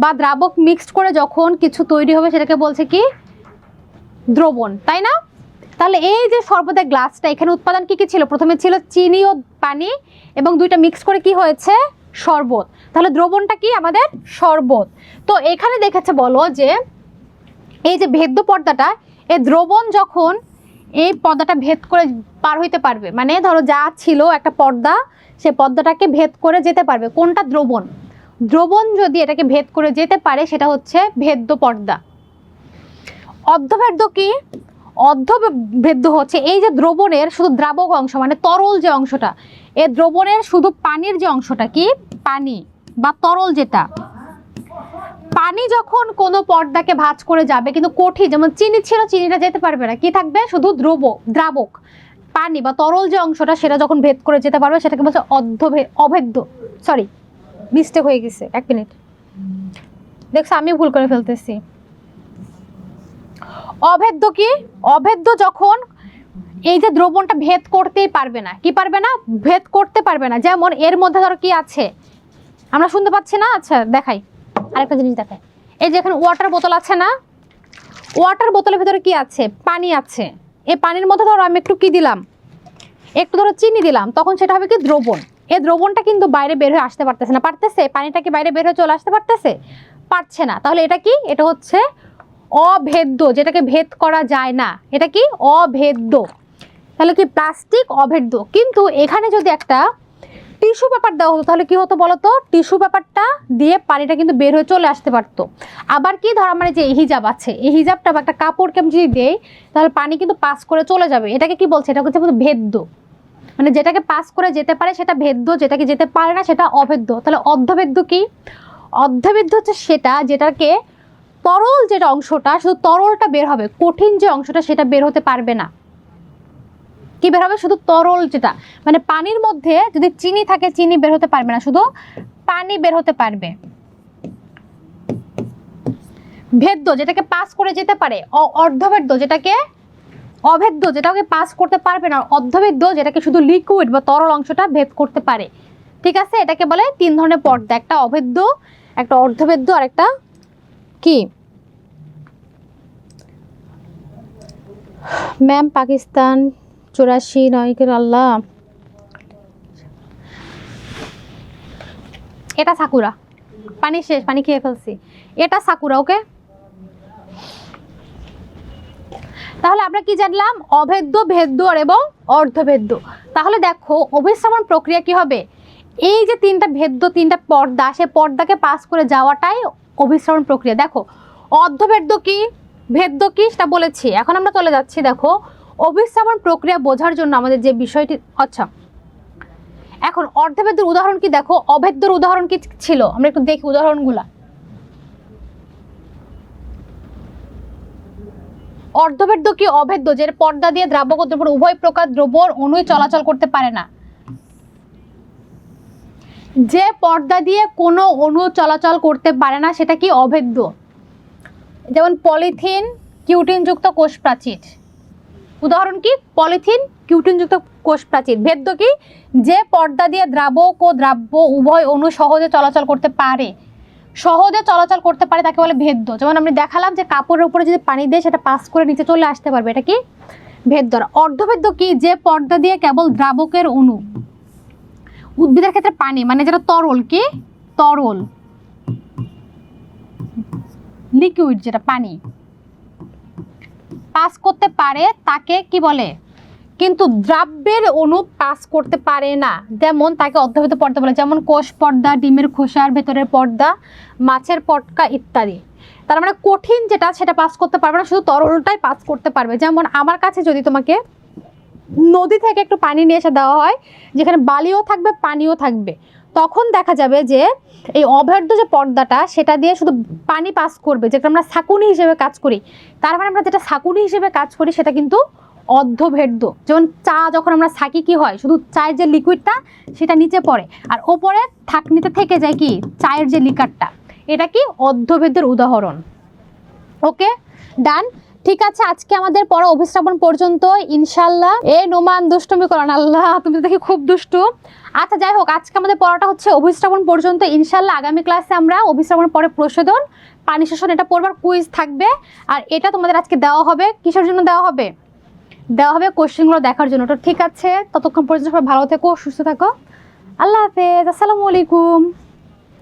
বা দ্রাবক মিক্সড করে যখন কিছু তৈরি হবে সেটাকে বলছে কি? দ্রবণ, তাই না? তাহলে এই যে শরবতের গ্লাসটা, এখানে উৎপাদন কি কি ছিল? প্রথমে ছিল চিনি ও পানি এবং দুইটা মিক্স করে কি হয়েছে? শরবত। তাহলে দ্রবণটা কি? আমাদের শরবত। তো এখানে দেখেছে বলো যে এই যে ভেদ্য পর্দাটা, এই দ্রবণ যখন এই পর্দাটা ভেদ করে পার হইতে পারবে, মানে ধরো যা ছিল একটা পর্দা, সে পর্দাটাকে ভেদ করে যেতে পারবে। কোনটা? দ্রবণ। দ্রবণ যদি এটাকে ভেদ করে যেতে পারে সেটা হচ্ছে ভেদ্য পর্দা। অর্ধভেদ্য কি? অর্ধভেদ্য হচ্ছে এই যে দ্রবণের শুধু দ্রাবক অংশ মানে তরল যে অংশটা, এই দ্রবণের শুধু পানির যে অংশটা, কি? পানি বা তরল যেটা। পানি যখন কোনো পর্দাকে ভাঁজ করে যাবে, কিন্তু কঠিন যেমন চিনি ছিল, চিনিটা যেতে পারবে না। কি থাকবে? শুধু দ্রাবক পানি বা তরল যে অংশটা সেটা যখন ভেদ করে যেতে পারবে সেটাকে বলছে অভেদ্য। সরি, মিস্টেক হয়ে গেছে, 1 মিনিট। দেখছো আমি ভুল করে ফেলতেছি। অভেদ্য কি? অভেদ্য যখন এই যে দ্রবণটা ভেদ করতেই পারবে না। কি পারবে না? ভেদ করতে পারবে না। যেমন এর মধ্যে ধরো কি আছে, আমরা শুনতে পাচ্ছি না? আচ্ছা দেখাই, আরেকটা জিনিস দেখাই। এই যে এখানে ওয়াটার বোতল আছে না, ওয়াটার বোতলের ভিতরে কি আছে? পানি আছে। এই পানির মধ্যে ধরো আমি একটু কি দিলাম, একটু ধরো চিনি দিলাম, তখন সেটা হবে কি দ্রবণ। এই দ্রবণটা কিন্তু বাইরে বের হয়ে আসতে পারতেছে না, পারতেছে? পানিটা কি বাইরে বের হয়ে চলে আসতে পারতেছে? পারছে না। তাহলে এটা কি? এটা হচ্ছে অভেদ্য, যেটাকে ভেদ করা যায় না। এটা কি? অভেদ্য। তাহলে কি প্লাস্টিক অভেদ্য। কিন্তু এখানে যদি একটা টিস্যু পেপার দেওয়া হতো তাহলে কি হতো বলো তো? টিস্যু পেপারটা দিয়ে পানিটা কিন্তু বের হয়ে চলে আসতে পারতো। আবার কি, ধর আমার যে হিজাব আছে, এই হিজাবটা বা একটা কাপড়কে আমি যদি দেই তাহলে পানি কিন্তু পাস করে চলে যাবে। এটাকে কি বলছে? এটা হচ্ছে ভেদ্য। মানে যেটাকে পাস করে যেতে পারে সেটা ভেদ্য, যেটাকে যেতে পারে না সেটা অভেদ্য। তাহলে অর্ধভেদ্য কি? অর্ধভেদ্য হচ্ছে সেটা যেটাকে তরল, যেটা অংশটা শুধু তরলটা বের হবে, কঠিন যে অংশটা সেটা বের হতে পারবে না। কি বের হবে? শুধু তরল যেটা, মানে পানির মধ্যে যদি চিনি থাকে চিনি বের হতে পারবে না, শুধু পানি বের হতে পারবে। ভেদ্য যেটাকে পাস করে যেতে পারে, অর্ধভেদ্য যেটাকে অভেদ্য যেটাকে পাস করতে পারবে না, অর্ধভেদ্য যেটাকে শুধু লিকুইড বা তরল অংশটা ভেদ করতে পারে। ঠিক আছে? এটাকে বলে 3 ধরনের পর্দা, একটা অভেদ্য, একটা অর্ধভেদ্য আর একটা কি? ম্যাম পাকিস্তান 84 নয়কের আল্লাহ, এটা সাকুরা। পানি শেষ, পানি খেয়ে ফেলছি। এটা সাকুরা। ওকে, তাহলে আমরা কি জানলাম? অভেদ্য, ভেদ্য আর এবং অর্ধভেদ্য। তাহলে দেখো অভিস্রবণ প্রক্রিয়া কি হবে? এই যে 3টা ভেদ্য, 3টা পর্দা, সে পর্দাকে পাস করে যাওয়াটাই অভিস্রবণ প্রক্রিয়া। দেখো অর্ধভেদ্য কি, ভেদ্য কি সেটা বলেছি। এখন আমরা চলে যাচ্ছি, দেখো অভিস্রবণ প্রক্রিয়া বোঝার জন্য আমাদের যে বিষয়টি, আচ্ছা এখন অর্ধভেদ্যের উদাহরণ কি? দেখো অভেদ্যর উদাহরণ কি ছিল আমরা একটু দেখি উদাহরণগুলা। অর্ধভেদ্য কি? অভেদ্য, যে পর্দা দিয়ে দ্রাবক ও দ্রবণ উভয় প্রকার দ্রবণ অণু চলাচল করতে পারে না। যে পর্দা দিয়ে কোনো অণু চলাচল করতে পারে না সেটা কি? অভেদ্য। যেমন পলিথিন, কিউটিনযুক্ত কোষ প্রাচীর। উদাহরণ কি? পলিথিন, কিউটিনযুক্ত কোষ প্রাচীর। ভেদ্য কি? যে পর্দা দিয়ে দ্রাবক ও দ্রাব্য উভয় অণু সহজে চলাচল করতে পারে, সহজে চলাচল করতে পারে তাকে বলে ভেদ্য। যেমন আমি দেখালাম যে কাপড়ের উপরে যদি পানি দেয় সেটা পাস করে নিচে চলে আসতে পারবে, এটা কি? ভেদ্য। অর্ধভেদ্য কি? যে পর্দা দিয়ে কেবল দ্রাবকের অণু, উদ্ভিদের ক্ষেত্রে পানি মানে যেটা তরল, কি তরল লিকুইড, যেটা পানি পাস করতে পারে তাকে কি বলে? কিন্তু দ্রাব্যের অণু পাস করতে পারে না, যেমন তাকে অর্ধভেদ্য পর্দা বলে। যেমন কোষ পর্দা, ডিমের খোসার ভেতরের পর্দা, মাছের পটকা ইত্যাদি। তার মানে কঠিন যেটা সেটা পাস করতে পারবে না, শুধু তরলটাই পাস করতে পারবে। যেমন আমার কাছে যদি তোমাকে নদী থেকে একটু পানি নিয়ে এসে দেওয়া হয় যেখানে বালিও থাকবে পানিও থাকবে, তখন দেখা যাবে যে এই অভেদ্য যে পর্দাটা সেটা দিয়ে শুধু পানি পাস করবে, যেটা আমরা ছাঁকুনি হিসেবে কাজ করি। তার মানে আমরা যেটা ছাঁকুনি হিসেবে কাজ করি সেটা কিন্তু অর্ধভেদ্য। যেমন চা যখন আমরা ছাঁকি কি হয়? শুধু চায়ের যে লিকুইডটা সেটা নিচে পড়ে আর ওপরে থাকনিতে থেকে যায় কি? চায়ের যে লিকারটা। এটা কি? অর্ধভেদ্যের উদাহরণ। ওকে, ডান। ঠিক আছে, আজকে আমাদের পড়া অভিস্রবণ পর্যন্ত ইনশাল্লাহ। এ নোমান দুষ্টুমি করেন, আল্লাহ তুমি তো দেখি খুব দুষ্টু। আচ্ছা যাই হোক, আজকে আমাদের পড়াটা হচ্ছে অভিস্রবণ পর্যন্ত। ইনশাল্লাহ আগামী ক্লাসে আমরা অভিস্রবণ পরে প্রশোধন, পানি শোষণ এটা পড়বার কুইজ থাকবে। আর এটা তোমাদের আজকে দেওয়া হবে কিসের জন্য দেওয়া হবে? দেওয়া হবে কোশ্চেনগুলো দেখার জন্য। তো ঠিক আছে, ততক্ষণ পর্যন্ত সবাই ভালো থেকো, সুস্থ থাকো। আল্লাহ হাফেজ, আসসালামু আলাইকুম।